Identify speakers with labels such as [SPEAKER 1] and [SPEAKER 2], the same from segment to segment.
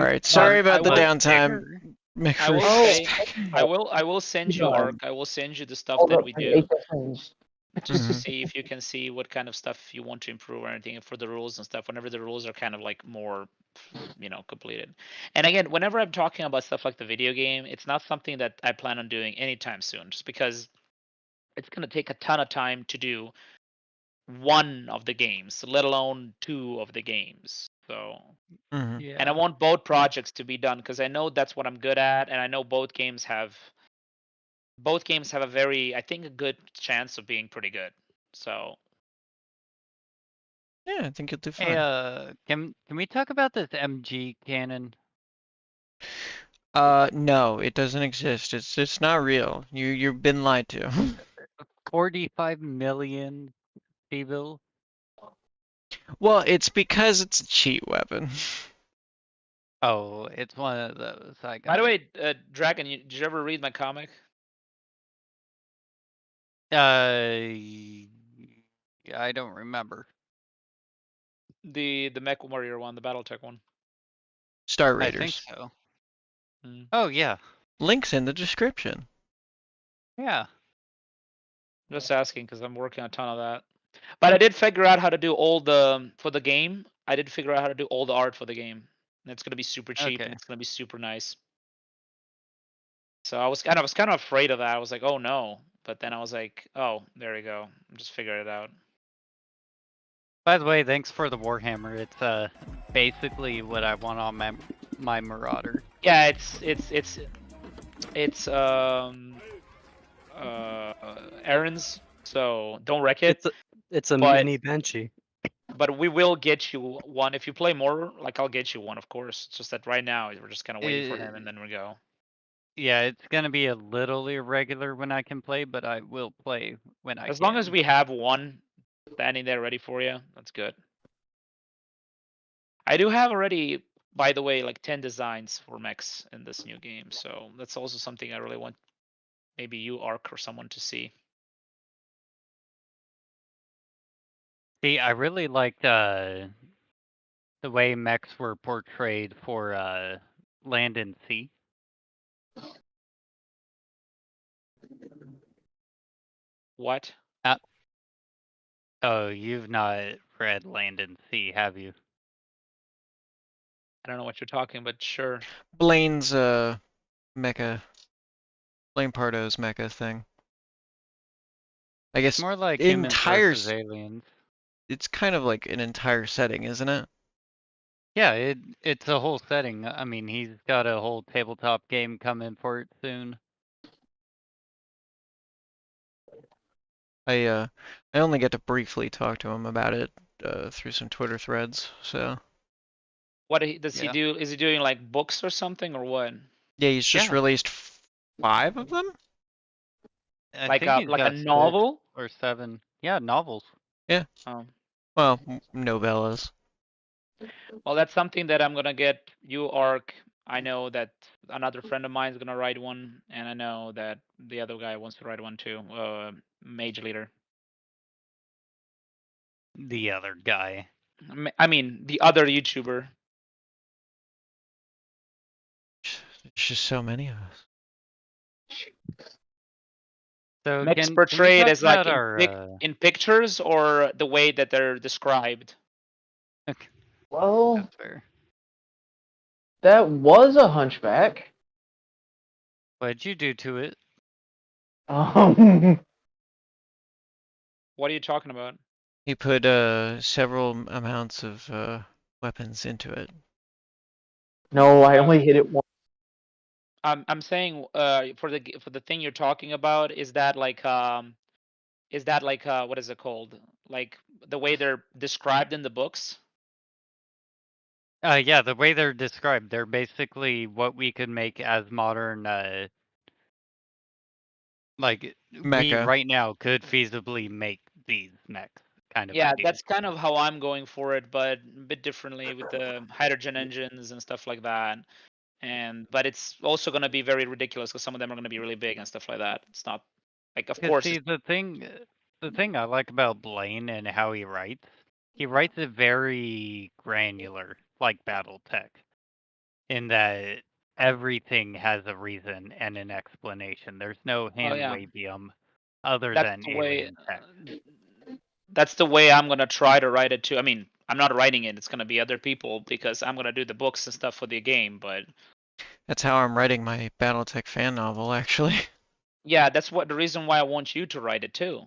[SPEAKER 1] right. Sorry about the
[SPEAKER 2] will-
[SPEAKER 1] downtime.
[SPEAKER 2] I will
[SPEAKER 3] Oh.
[SPEAKER 2] say, I will send you
[SPEAKER 3] Yeah.
[SPEAKER 2] Arc. I will send you the stuff
[SPEAKER 3] Hold
[SPEAKER 2] that
[SPEAKER 3] up,
[SPEAKER 2] we
[SPEAKER 3] my
[SPEAKER 2] do,
[SPEAKER 3] HS changed.
[SPEAKER 2] just to
[SPEAKER 1] Mhm.
[SPEAKER 2] see if you can see what kind of stuff you want to improve or anything for the rules and stuff. Whenever the rules are kind of like more, completed. And again, whenever I'm talking about stuff like the video game, it's not something that I plan on doing anytime soon, just because it's gonna take a ton of time to do one of the games, let alone two of the games. So,
[SPEAKER 1] Mhm.
[SPEAKER 4] Yeah.
[SPEAKER 2] and I want both projects to be done because I know that's what I'm good at, and I know both games have a very, I think, a good chance of being pretty good. So
[SPEAKER 1] Yeah, I think you'll do
[SPEAKER 4] Hey,
[SPEAKER 1] fine.
[SPEAKER 4] can we talk about this MG cannon?
[SPEAKER 1] No, it doesn't exist. It's not real. You've been lied to.
[SPEAKER 4] 45 million T-bill.
[SPEAKER 1] Well, it's because it's a cheat weapon.
[SPEAKER 4] Oh, it's one of those. I got
[SPEAKER 2] by the
[SPEAKER 4] it.
[SPEAKER 2] way, Dragon, did you ever read my comic?
[SPEAKER 4] I don't remember.
[SPEAKER 2] The Mechwarrior one, the Battletech one.
[SPEAKER 1] Star
[SPEAKER 4] I think
[SPEAKER 1] Raiders.
[SPEAKER 4] so.
[SPEAKER 2] Mm.
[SPEAKER 4] Oh yeah,
[SPEAKER 1] Links in the description.
[SPEAKER 4] yeah.
[SPEAKER 2] Just asking because I'm working a ton of that. But I did figure out how to do all the for the game. I did figure out how to do all the art for the game. And it's gonna be super cheap
[SPEAKER 4] Okay.
[SPEAKER 2] and it's gonna be super nice. So I was kind of afraid of that. I was like, oh no. But then I was like, oh, there we go. Just figured it out.
[SPEAKER 4] By the way, thanks for the Warhammer. It's basically what I want on my Marauder.
[SPEAKER 2] Yeah, it's errands. So don't wreck it.
[SPEAKER 5] It's a
[SPEAKER 2] But-
[SPEAKER 5] mini Banshee.
[SPEAKER 2] But we will get you one if you play more. Like I'll get you one, of course. It's just that right now we're just kind of waiting for him, and then we go.
[SPEAKER 4] Yeah, it's gonna be a little irregular when I can play, but I will play when I can.
[SPEAKER 2] As long as we have one standing there ready for you, that's good. I do have already, by the way, like 10 designs for mechs in this new game, so that's also something I really want maybe you, Arc, or someone to see.
[SPEAKER 4] See, I really liked the way mechs were portrayed for Land and Sea.
[SPEAKER 2] What?
[SPEAKER 4] Oh, you've not read Land and Sea, have you?
[SPEAKER 2] I don't know what you're talking, but sure.
[SPEAKER 1] Blaine's mecha. Blaine Pardo's mecha thing. I guess
[SPEAKER 4] It's more like humans
[SPEAKER 1] entire
[SPEAKER 4] versus aliens.
[SPEAKER 1] it's kind of like an entire setting, isn't it?
[SPEAKER 4] Yeah, it's a whole setting. I mean, he's got a whole tabletop game coming for it soon.
[SPEAKER 1] I only get to briefly talk to him about it through some Twitter threads. So
[SPEAKER 2] What does he
[SPEAKER 4] Yeah.
[SPEAKER 2] do? Is he doing like books or something, or what?
[SPEAKER 1] yeah, he's just
[SPEAKER 4] Yeah.
[SPEAKER 1] released 5 of them.
[SPEAKER 4] I
[SPEAKER 2] Like
[SPEAKER 4] think
[SPEAKER 2] a
[SPEAKER 4] he's
[SPEAKER 2] like a
[SPEAKER 4] got 6
[SPEAKER 2] novel?
[SPEAKER 4] or 7. Yeah, novels.
[SPEAKER 2] Oh.
[SPEAKER 1] Well, novellas.
[SPEAKER 2] Well, that's something that I'm gonna get you, Arc. I know that another friend of mine is gonna write one, and I know that the other guy wants to write one too. Mage Leader.
[SPEAKER 4] The other guy.
[SPEAKER 2] I mean, the other YouTuber.
[SPEAKER 1] There's just so many of us.
[SPEAKER 4] So
[SPEAKER 2] Mechs
[SPEAKER 4] can we
[SPEAKER 2] portrayed
[SPEAKER 4] talk
[SPEAKER 2] as like
[SPEAKER 4] about our,
[SPEAKER 2] in pictures or the way that they're described.
[SPEAKER 4] okay,
[SPEAKER 3] Well,
[SPEAKER 4] that's fair.
[SPEAKER 3] that was a hunchback.
[SPEAKER 4] What'd you do to it?
[SPEAKER 3] Um,
[SPEAKER 2] What are you talking about?
[SPEAKER 1] He put several amounts of weapons into it.
[SPEAKER 3] no, I only hit it once.
[SPEAKER 2] I'm saying for the thing you're talking about, is that like what is it called? Like the way they're described in the books?
[SPEAKER 4] Yeah, the way they're described, they're basically what we could make as modern, like we
[SPEAKER 1] Mecha.
[SPEAKER 4] right now could feasibly make these mechs, kind of
[SPEAKER 2] Yeah,
[SPEAKER 4] idea.
[SPEAKER 2] that's kind of how I'm going for it, but a bit differently with the hydrogen engines and stuff like that. But it's also going to be very ridiculous because some of them are going to be really big and stuff like that. It's not like, of
[SPEAKER 4] 'Cause
[SPEAKER 2] course,
[SPEAKER 4] see, the thing I like about Blaine and how he writes it very granular, like Battletech. in that everything has a reason and an explanation. There's no hand
[SPEAKER 2] yeah.
[SPEAKER 4] wavium other
[SPEAKER 2] That's
[SPEAKER 4] than
[SPEAKER 2] the way.
[SPEAKER 4] alien text.
[SPEAKER 2] That's the way I'm gonna try to write it too. I mean, I'm not writing it; it's gonna be other people because I'm gonna do the books and stuff for the game. But
[SPEAKER 1] That's how I'm writing my Battletech fan novel, actually.
[SPEAKER 2] yeah, that's what the reason why I want you to write it too.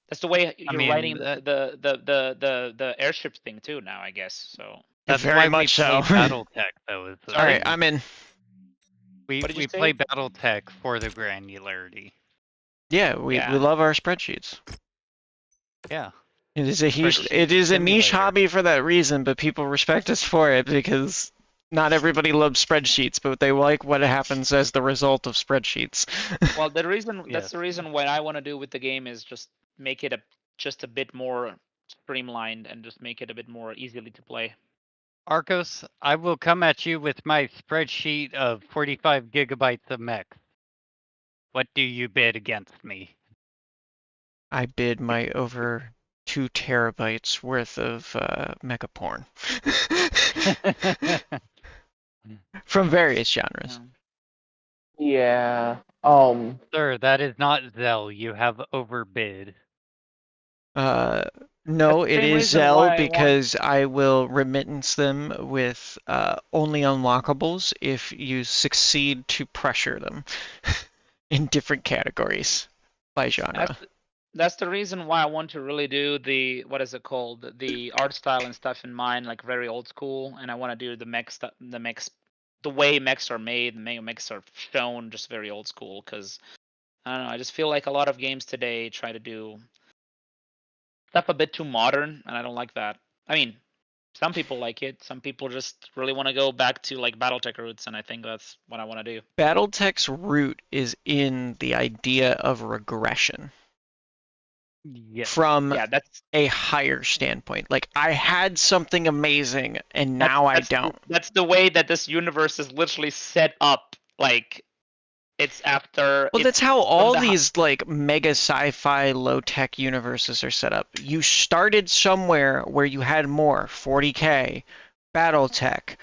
[SPEAKER 2] That's the way you're
[SPEAKER 4] mean,
[SPEAKER 2] writing
[SPEAKER 4] that-
[SPEAKER 2] the airship thing too now, I guess. So
[SPEAKER 4] That's
[SPEAKER 1] Very
[SPEAKER 4] why
[SPEAKER 1] much
[SPEAKER 4] we play
[SPEAKER 1] so.
[SPEAKER 4] Battletech, though. Is the
[SPEAKER 2] Sorry?
[SPEAKER 1] All right,
[SPEAKER 4] thing.
[SPEAKER 1] I'm in.
[SPEAKER 4] We
[SPEAKER 2] What did you say?
[SPEAKER 4] play Battletech for the granularity.
[SPEAKER 1] Yeah, we
[SPEAKER 2] Yeah.
[SPEAKER 1] love our spreadsheets.
[SPEAKER 4] Yeah.
[SPEAKER 1] It is a huge,
[SPEAKER 4] Spreadsheet
[SPEAKER 1] it is a niche
[SPEAKER 4] simulator.
[SPEAKER 1] hobby for that reason, but people respect us for it because not everybody loves spreadsheets, but they like what happens as the result of spreadsheets.
[SPEAKER 2] well, the reason that's
[SPEAKER 4] Yes.
[SPEAKER 2] the reason what I want to do with the game is just make it just a bit more streamlined and just make it a bit more easily to play.
[SPEAKER 4] Arcos, I will come at you with my spreadsheet of 45 gigabytes of mech. What do you bid against me?
[SPEAKER 1] I bid my over 2 terabytes worth of mecha porn from various genres.
[SPEAKER 3] Yeah.
[SPEAKER 4] Sir, that is not Zell. You have overbid.
[SPEAKER 1] No,
[SPEAKER 2] That's the
[SPEAKER 1] it
[SPEAKER 2] same
[SPEAKER 1] is
[SPEAKER 2] reason
[SPEAKER 1] Zell
[SPEAKER 2] why I
[SPEAKER 1] because I will remittance them with only unlockables if you succeed to pressure them in different categories by genre.
[SPEAKER 2] That's the reason why I want to really do the what is it called, the art style and stuff in mind, like very old school, and I want to do the mech stuff, the way mechs are made, the way mechs are shown, just very old school. Because I don't know, I just feel like a lot of games today try to do stuff a bit too modern, and I don't like that. I mean, some people like it. Some people just really want to go back to like BattleTech roots, and I think that's what I want to do.
[SPEAKER 1] Battletech's root is in the idea of regression
[SPEAKER 4] Yes.
[SPEAKER 1] from
[SPEAKER 2] Yeah, that's
[SPEAKER 1] a higher standpoint. Like, I had something amazing and now I
[SPEAKER 2] that's
[SPEAKER 1] don't.
[SPEAKER 2] That's the way that this universe is literally set up. Like, it's after.
[SPEAKER 1] Well,
[SPEAKER 2] it's
[SPEAKER 1] that's how all
[SPEAKER 2] the
[SPEAKER 1] these like mega sci-fi low-tech universes are set up. You started somewhere where you had more. 40K, BattleTech,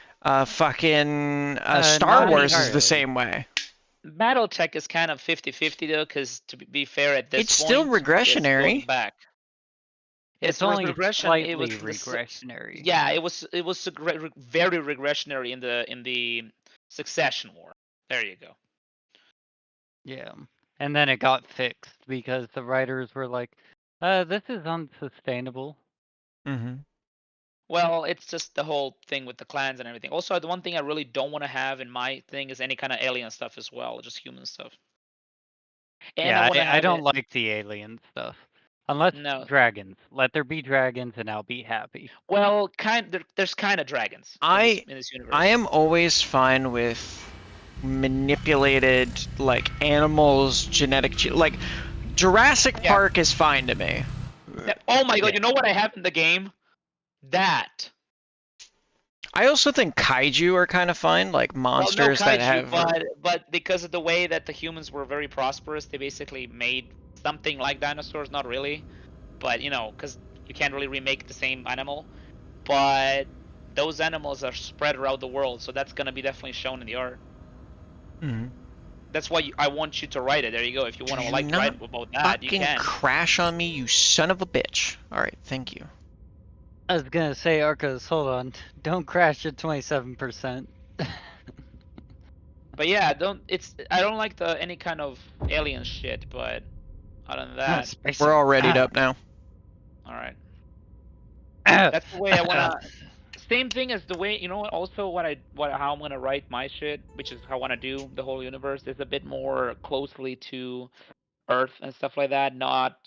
[SPEAKER 1] fucking Star
[SPEAKER 4] not
[SPEAKER 1] Wars is
[SPEAKER 4] entirely.
[SPEAKER 1] the same way.
[SPEAKER 2] BattleTech is kind of 50-50 though, because to be fair, at this
[SPEAKER 1] It's
[SPEAKER 2] point,
[SPEAKER 1] still
[SPEAKER 2] it's
[SPEAKER 1] regressionary.
[SPEAKER 2] going back.
[SPEAKER 4] It's
[SPEAKER 2] It was
[SPEAKER 4] only
[SPEAKER 2] regression.
[SPEAKER 4] slightly
[SPEAKER 2] It was
[SPEAKER 4] regressionary.
[SPEAKER 2] Yeah, it was very regressionary in the Succession War. There you go.
[SPEAKER 4] Yeah. And then it got fixed because the writers were like, this is unsustainable.
[SPEAKER 1] Mm-hmm.
[SPEAKER 2] Well, it's just the whole thing with the clans and everything. Also, the one thing I really don't want to have in my thing is any kind of alien stuff as well, just human stuff. And
[SPEAKER 4] Yeah,
[SPEAKER 2] wanna
[SPEAKER 4] I
[SPEAKER 2] have
[SPEAKER 4] don't
[SPEAKER 2] it-
[SPEAKER 4] like the alien stuff. Unless
[SPEAKER 2] No.
[SPEAKER 4] dragons. Let there be dragons and I'll be happy.
[SPEAKER 2] Well, there's kind of dragons in this universe.
[SPEAKER 1] I am always fine with manipulated like animals, like Jurassic
[SPEAKER 2] Yeah.
[SPEAKER 1] Park is fine to me.
[SPEAKER 2] Oh my god!
[SPEAKER 4] Yeah.
[SPEAKER 2] You know what I have in the game? That.
[SPEAKER 1] I also think kaiju are kind of fine, like monsters
[SPEAKER 2] well, no
[SPEAKER 1] that
[SPEAKER 2] kaiju,
[SPEAKER 1] have.
[SPEAKER 2] but because of the way that the humans were very prosperous, they basically made something like dinosaurs. Not really, but you know, because you can't really remake the same animal. But those animals are spread around the world, so that's gonna be definitely shown in the art.
[SPEAKER 1] Mhm.
[SPEAKER 2] That's why I want you to write it. There you go. If you want to
[SPEAKER 1] Do
[SPEAKER 2] like
[SPEAKER 1] not
[SPEAKER 2] write about that, you
[SPEAKER 1] Fucking
[SPEAKER 2] can.
[SPEAKER 1] crash on me, you son of a bitch. All right, thank you.
[SPEAKER 4] I was gonna say, Arcos, hold on. Don't crash at 27%.
[SPEAKER 2] But yeah, I don't like any kind of alien shit. But other than that,
[SPEAKER 1] We're all readied up now.
[SPEAKER 2] all right. That's the way I wanna. Same thing as the way, you know. Also, how I'm gonna write my shit, which is how I wanna do the whole universe, is a bit more closely to Earth and stuff like that. Not,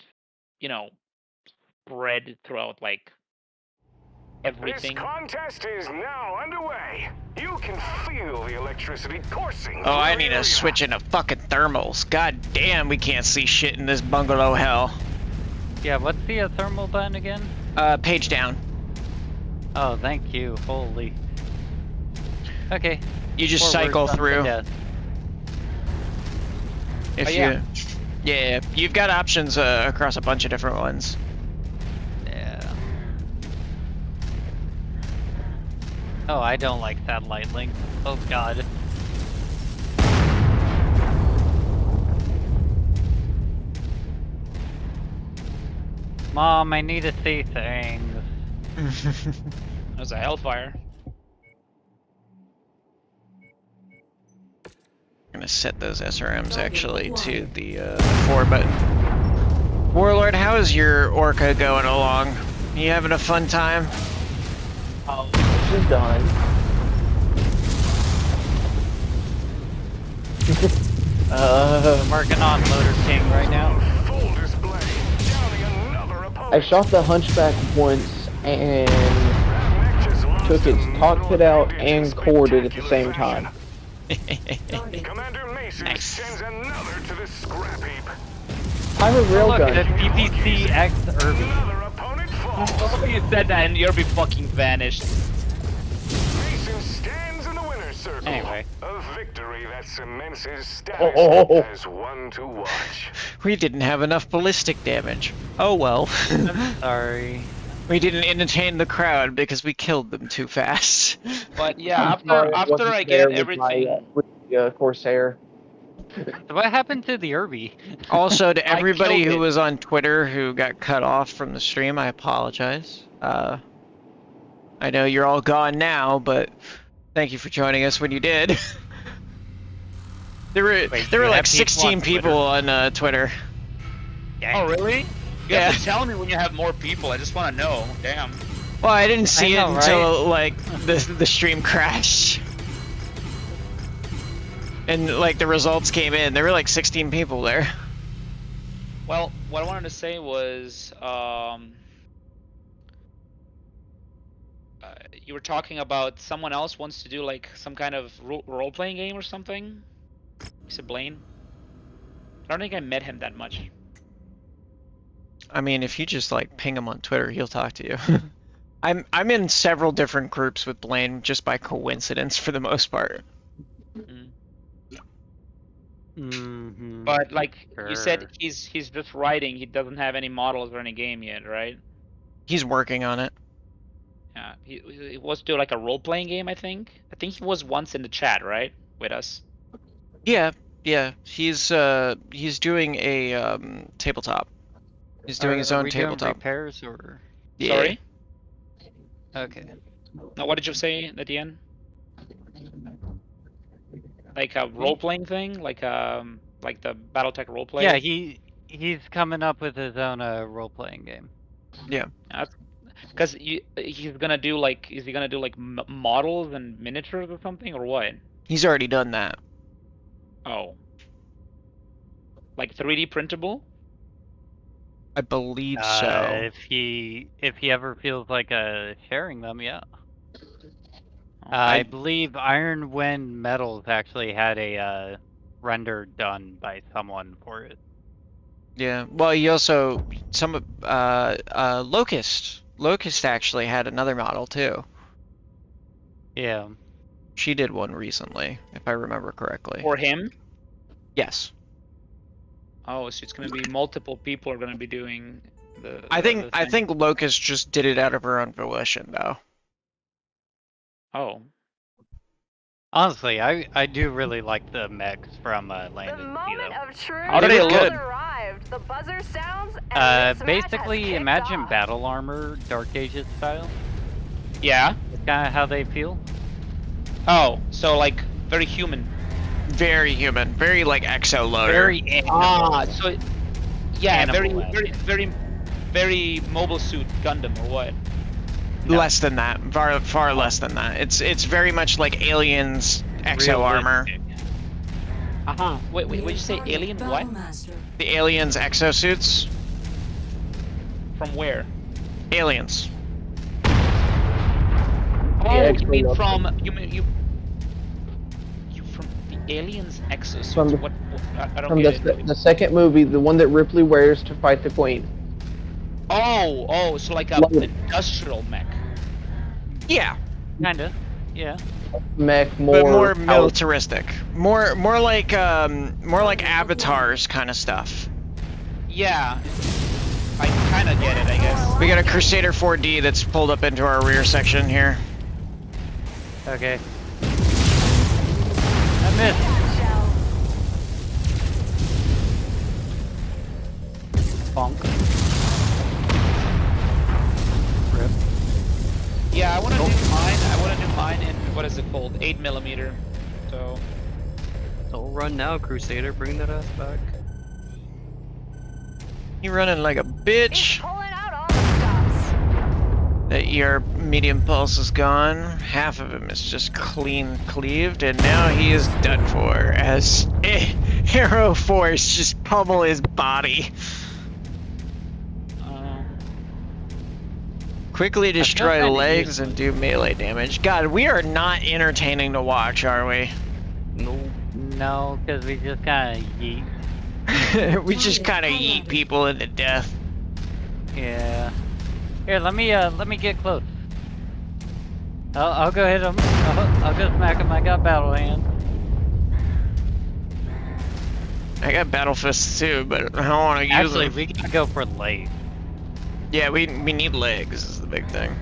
[SPEAKER 2] you know, spread throughout like everything.
[SPEAKER 5] This contest is now underway. You can feel the electricity coursing.
[SPEAKER 1] Oh, I
[SPEAKER 5] through
[SPEAKER 1] need
[SPEAKER 5] the
[SPEAKER 1] to
[SPEAKER 5] area.
[SPEAKER 1] switch into fucking thermals. God damn, we can't see shit in this bungalow hell.
[SPEAKER 4] Yeah, what's the thermal button again?
[SPEAKER 1] Page down.
[SPEAKER 4] Oh, thank you. Holy. Okay.
[SPEAKER 1] You just
[SPEAKER 4] Forward,
[SPEAKER 1] cycle
[SPEAKER 4] front,
[SPEAKER 1] through.
[SPEAKER 4] and death.
[SPEAKER 1] If
[SPEAKER 2] Oh,
[SPEAKER 1] you,
[SPEAKER 2] yeah.
[SPEAKER 1] yeah, you've got options across a bunch of different ones.
[SPEAKER 4] Yeah. Oh, I don't like satellite link. Oh god. Mom, I need to see things.
[SPEAKER 2] There's a Hellfire.
[SPEAKER 1] I'm gonna set those SRMs actually to the 4 button. Warlord, how is your Orca going along? You having a fun time?
[SPEAKER 3] Oh, she's done.
[SPEAKER 4] I'm working on Loader King right now.
[SPEAKER 5] Full display. Downing another opponent.
[SPEAKER 3] I shot the Hunchback once and
[SPEAKER 5] Mech just lost
[SPEAKER 3] took its
[SPEAKER 5] a
[SPEAKER 3] cockpit out
[SPEAKER 5] middle
[SPEAKER 3] and
[SPEAKER 5] of
[SPEAKER 3] corded at the same
[SPEAKER 5] spectacular
[SPEAKER 3] time.
[SPEAKER 5] Commander Mason
[SPEAKER 1] Nice.
[SPEAKER 5] sends another to the scrap heap.
[SPEAKER 3] Pirate
[SPEAKER 4] Oh, look, it's
[SPEAKER 3] Railgun.
[SPEAKER 4] PPC X Irby.
[SPEAKER 5] Another opponent falls.
[SPEAKER 2] You said that and Yerby fucking vanished.
[SPEAKER 5] Mason stands in the winner's circle.
[SPEAKER 4] Anyway.
[SPEAKER 5] A victory that cements his status
[SPEAKER 3] Oh.
[SPEAKER 5] as one to watch.
[SPEAKER 1] We didn't have enough ballistic damage. Oh well.
[SPEAKER 4] Sorry.
[SPEAKER 1] We didn't entertain the crowd because we killed them too fast.
[SPEAKER 2] But yeah,
[SPEAKER 3] I'm
[SPEAKER 2] after
[SPEAKER 3] sorry,
[SPEAKER 2] after
[SPEAKER 3] wasn't
[SPEAKER 2] I
[SPEAKER 3] there
[SPEAKER 2] get
[SPEAKER 3] with my,
[SPEAKER 2] everything.
[SPEAKER 3] with the Corsair.
[SPEAKER 4] So what happened to the Irby?
[SPEAKER 1] Also, to
[SPEAKER 2] I
[SPEAKER 1] everybody
[SPEAKER 2] killed
[SPEAKER 1] who
[SPEAKER 2] it.
[SPEAKER 1] was on Twitter who got cut off from the stream, I apologize. I know you're all gone now, but thank you for joining us when you did. There were
[SPEAKER 4] Wait,
[SPEAKER 1] there were
[SPEAKER 4] you
[SPEAKER 1] like
[SPEAKER 4] have people
[SPEAKER 1] 16
[SPEAKER 4] on
[SPEAKER 1] people on Twitter.
[SPEAKER 2] Oh really? You
[SPEAKER 1] Yeah.
[SPEAKER 2] have to tell me when you have more people. I just want to know. Damn.
[SPEAKER 1] Well, I didn't see
[SPEAKER 4] know,
[SPEAKER 1] it until like the stream crashed. And like the results came in. There were like 16 people there.
[SPEAKER 2] Well, what I wanted to say was, you were talking about someone else wants to do like some kind of role-playing game or something. You said Blaine. I don't think I met him that much.
[SPEAKER 1] I mean, if you just like ping him on Twitter, he'll talk to you. I'm in several different groups with Blaine just by coincidence for the most part.
[SPEAKER 2] Mm.
[SPEAKER 4] Mm-hmm.
[SPEAKER 2] But like you said,
[SPEAKER 4] Sure.
[SPEAKER 2] he's just writing. He doesn't have any models or any game yet, right?
[SPEAKER 1] He's working on it.
[SPEAKER 2] Yeah, he was doing like a role-playing game. I think he was once in the chat, right, with us.
[SPEAKER 1] Yeah, yeah. He's doing a tabletop. He's doing his
[SPEAKER 4] Are
[SPEAKER 1] own
[SPEAKER 4] we doing
[SPEAKER 1] tabletop.
[SPEAKER 4] repairs or?
[SPEAKER 1] Yeah.
[SPEAKER 2] Sorry.
[SPEAKER 4] Okay.
[SPEAKER 2] Now, what did you say at the end? Like a role-playing thing, like the Battletech roleplay.
[SPEAKER 4] Yeah, he's coming up with his own role-playing game.
[SPEAKER 1] Yeah.
[SPEAKER 2] Because he's gonna do like, is he gonna do like models and miniatures or something, or what?
[SPEAKER 1] He's already done that.
[SPEAKER 2] Oh. Like 3D printable?
[SPEAKER 1] I believe so.
[SPEAKER 4] If he ever feels like sharing them, yeah.
[SPEAKER 2] Oh,
[SPEAKER 4] I believe Iron Wind Metals actually had a render done by someone for it.
[SPEAKER 1] Yeah. Well, he also Locust. Locust actually had another model too.
[SPEAKER 4] Yeah.
[SPEAKER 1] She did one recently, if I remember correctly.
[SPEAKER 2] For him?
[SPEAKER 1] Yes.
[SPEAKER 2] Oh, so it's gonna be multiple people are gonna be doing the.
[SPEAKER 1] I
[SPEAKER 2] the thing.
[SPEAKER 1] think Locust just did it out of her own volition though.
[SPEAKER 2] Oh.
[SPEAKER 4] Honestly, I do really like the mechs from Land
[SPEAKER 6] The
[SPEAKER 4] and Sea,
[SPEAKER 6] moment
[SPEAKER 4] though.
[SPEAKER 6] of truth
[SPEAKER 2] How do they
[SPEAKER 6] has
[SPEAKER 2] look?
[SPEAKER 6] arrived. The buzzer sounds and this match
[SPEAKER 4] Basically,
[SPEAKER 6] has kicked
[SPEAKER 4] imagine
[SPEAKER 6] off.
[SPEAKER 4] battle armor, Dark Ages style.
[SPEAKER 2] Yeah.
[SPEAKER 4] That's kind of how they feel.
[SPEAKER 2] Oh, so like very human.
[SPEAKER 1] Very human. Very like exo loader.
[SPEAKER 4] Very animal.
[SPEAKER 2] Ah, so yeah,
[SPEAKER 4] Animal-esque.
[SPEAKER 2] very mobile suit Gundam or what?
[SPEAKER 4] No.
[SPEAKER 1] Less than that. Far less than that. It's very much like Aliens exo armor.
[SPEAKER 4] Realistic.
[SPEAKER 2] Uh-huh. Wait, what did you say? Alien what?
[SPEAKER 1] The Aliens exosuits.
[SPEAKER 2] From where?
[SPEAKER 1] Aliens.
[SPEAKER 2] Oh,
[SPEAKER 3] Yeah,
[SPEAKER 2] you mean
[SPEAKER 3] exo
[SPEAKER 2] from you from the Aliens exosuits?
[SPEAKER 3] From the-
[SPEAKER 2] what I don't
[SPEAKER 3] From
[SPEAKER 2] get it.
[SPEAKER 3] the second movie, the one that Ripley wears to fight the Queen.
[SPEAKER 2] Oh, so like a
[SPEAKER 3] Love it.
[SPEAKER 2] industrial mech.
[SPEAKER 1] Yeah.
[SPEAKER 4] Kinda. Yeah.
[SPEAKER 3] Mech,
[SPEAKER 1] But more
[SPEAKER 3] more
[SPEAKER 1] militaristic. More like avatars kind of stuff.
[SPEAKER 2] Yeah. I kind of get it, I guess.
[SPEAKER 1] We got a Crusader 4D that's pulled up into our rear section here.
[SPEAKER 4] Okay. I missed.
[SPEAKER 6] Shell.
[SPEAKER 4] Bonk. Rip.
[SPEAKER 2] Yeah, I want to do mine. I want to do mine in what is it called? 8mm. So
[SPEAKER 7] Don't run now, Crusader. Bring that ass back.
[SPEAKER 1] You running like a
[SPEAKER 6] He's
[SPEAKER 1] bitch.
[SPEAKER 6] pulling out all the stops.
[SPEAKER 1] The ER medium pulse is gone. Half of him is just clean cleaved, and now he is done for as Arrow Force just pummel his body. Quickly destroy
[SPEAKER 4] kinda
[SPEAKER 1] legs and do melee damage. God, we are not entertaining to watch, are we?
[SPEAKER 7] No.
[SPEAKER 4] No, because we just kind of yeet.
[SPEAKER 1] We just kind of eat people into death.
[SPEAKER 4] Yeah. Here, let me get close. I'll go hit him. I'll go smack him. I got battle hand.
[SPEAKER 1] I got battle fists too, but I don't want to use
[SPEAKER 4] Actually,
[SPEAKER 1] them.
[SPEAKER 4] we can go for legs.
[SPEAKER 1] Yeah, we need legs is the big thing.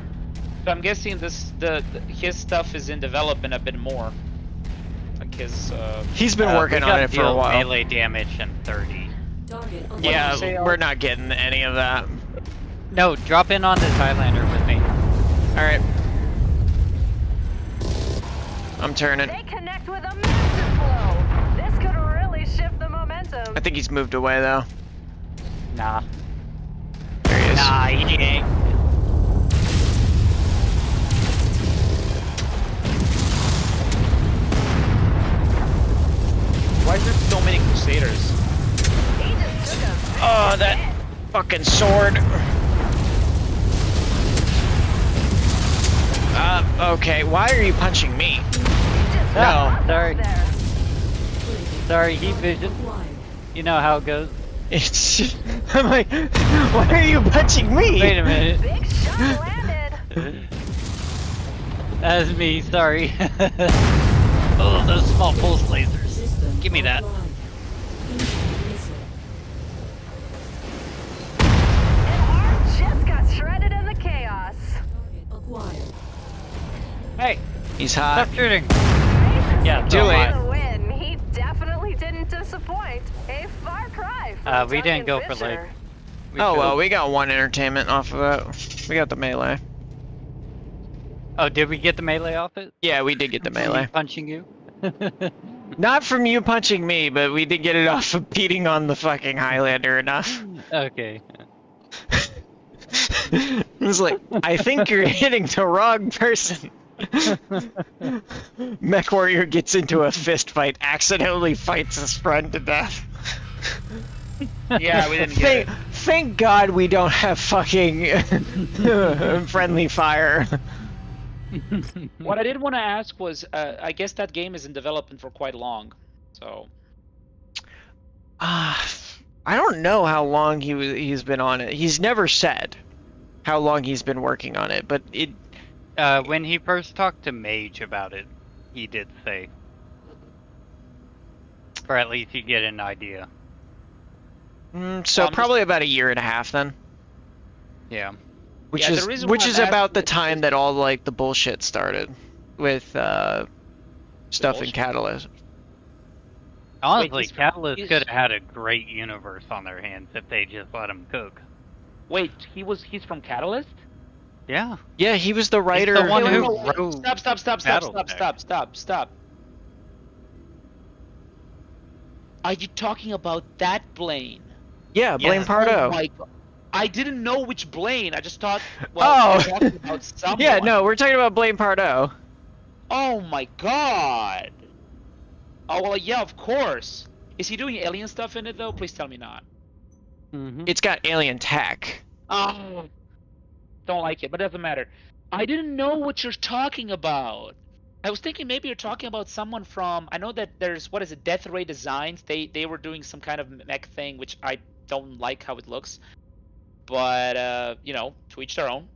[SPEAKER 2] So I'm guessing his stuff is in development a bit more. Like his.
[SPEAKER 1] He's been working
[SPEAKER 4] we
[SPEAKER 1] on
[SPEAKER 4] got
[SPEAKER 1] it for a
[SPEAKER 4] deal
[SPEAKER 1] while.
[SPEAKER 4] melee damage and 30.
[SPEAKER 1] Yeah,
[SPEAKER 2] say,
[SPEAKER 1] we're not getting any of that.
[SPEAKER 4] No, drop in on this Highlander with me.
[SPEAKER 1] Alright. I'm turning.
[SPEAKER 6] They connect with a massive blow. This could really shift the momentum.
[SPEAKER 1] I think he's moved away though.
[SPEAKER 4] Nah.
[SPEAKER 1] There he is.
[SPEAKER 4] Nah, he ain't.
[SPEAKER 2] Why is there so many Crusaders?
[SPEAKER 6] He just took a big
[SPEAKER 1] Oh, that
[SPEAKER 6] hit.
[SPEAKER 1] fucking sword. Okay, why are you punching me?
[SPEAKER 6] He just
[SPEAKER 1] No.
[SPEAKER 6] got
[SPEAKER 4] Sorry.
[SPEAKER 6] there.
[SPEAKER 4] Sorry, heat vision. You know how it goes.
[SPEAKER 1] It's just, I'm like, why are you punching me?
[SPEAKER 4] Wait a minute.
[SPEAKER 6] Big shot landed.
[SPEAKER 4] That was me, sorry. Oh, those small pulse lasers. Give me that.
[SPEAKER 6] And Arm just got shredded in the chaos.
[SPEAKER 4] Hey,
[SPEAKER 1] He's hot.
[SPEAKER 4] stop shooting.
[SPEAKER 6] Yeah,
[SPEAKER 1] do it.
[SPEAKER 6] The win. He definitely didn't disappoint. A far cry from
[SPEAKER 4] We didn't go for
[SPEAKER 6] Fisher.
[SPEAKER 4] legs.
[SPEAKER 1] Oh well, we got one entertainment off of that. We got the melee.
[SPEAKER 4] Oh, did we get the melee off it?
[SPEAKER 1] Yeah, we did get the
[SPEAKER 4] From me
[SPEAKER 1] melee.
[SPEAKER 4] punching you?
[SPEAKER 1] Not from you punching me, but we did get it off of beating on the fucking Highlander enough.
[SPEAKER 4] Okay.
[SPEAKER 1] It was like, I think you're hitting the wrong person. Mechwarrior gets into a fist fight, accidentally fights his friend to death.
[SPEAKER 2] Yeah, we didn't get it.
[SPEAKER 1] Thank God we don't have fucking friendly fire.
[SPEAKER 2] What I did want to ask was, I guess that game is in development for quite long, so.
[SPEAKER 1] I don't know how long he's been on it. He's never said how long he's been working on it, but it.
[SPEAKER 4] When he first talked to Mage about it, he did say. Or at least you get an idea.
[SPEAKER 1] So
[SPEAKER 2] Well,
[SPEAKER 1] probably about a year and a half then.
[SPEAKER 4] Yeah.
[SPEAKER 1] Which
[SPEAKER 2] Yeah, the
[SPEAKER 1] is
[SPEAKER 2] reason
[SPEAKER 1] which
[SPEAKER 2] why
[SPEAKER 1] is
[SPEAKER 2] I'm
[SPEAKER 1] about the
[SPEAKER 2] asking
[SPEAKER 1] time
[SPEAKER 2] is-
[SPEAKER 1] that all like the bullshit started with stuff in
[SPEAKER 2] bullshit?
[SPEAKER 1] Catalyst.
[SPEAKER 4] Honestly,
[SPEAKER 2] he's-
[SPEAKER 4] Catalyst
[SPEAKER 2] he's-
[SPEAKER 4] could have had a great universe on their hands if they just let him cook.
[SPEAKER 2] Wait, he's from Catalyst?
[SPEAKER 4] Yeah.
[SPEAKER 1] Yeah, he was the writer.
[SPEAKER 4] the one
[SPEAKER 2] No,
[SPEAKER 4] who
[SPEAKER 2] no, no, wait,
[SPEAKER 4] wrote
[SPEAKER 2] Stop. Are you talking about that Blaine?
[SPEAKER 1] Yeah, Blaine
[SPEAKER 4] Yes.
[SPEAKER 1] Pardo.
[SPEAKER 2] Oh my God. I didn't know which Blaine. I just thought,
[SPEAKER 1] Oh.
[SPEAKER 2] well, we're talking about someone.
[SPEAKER 1] Yeah, no, we're talking about Blaine Pardo.
[SPEAKER 2] Oh my God. Oh, well, yeah, of course. Is he doing alien stuff in it, though? Please tell me not.
[SPEAKER 4] Mm-hmm.
[SPEAKER 1] It's got alien tech.
[SPEAKER 2] Oh, don't like it, but it doesn't matter. I didn't know what you're talking about. I was thinking maybe you're talking about someone from. I know that there's what is it, Death Ray Designs. They were doing some kind of mech thing, which I don't like how it looks. But you know, to each their own.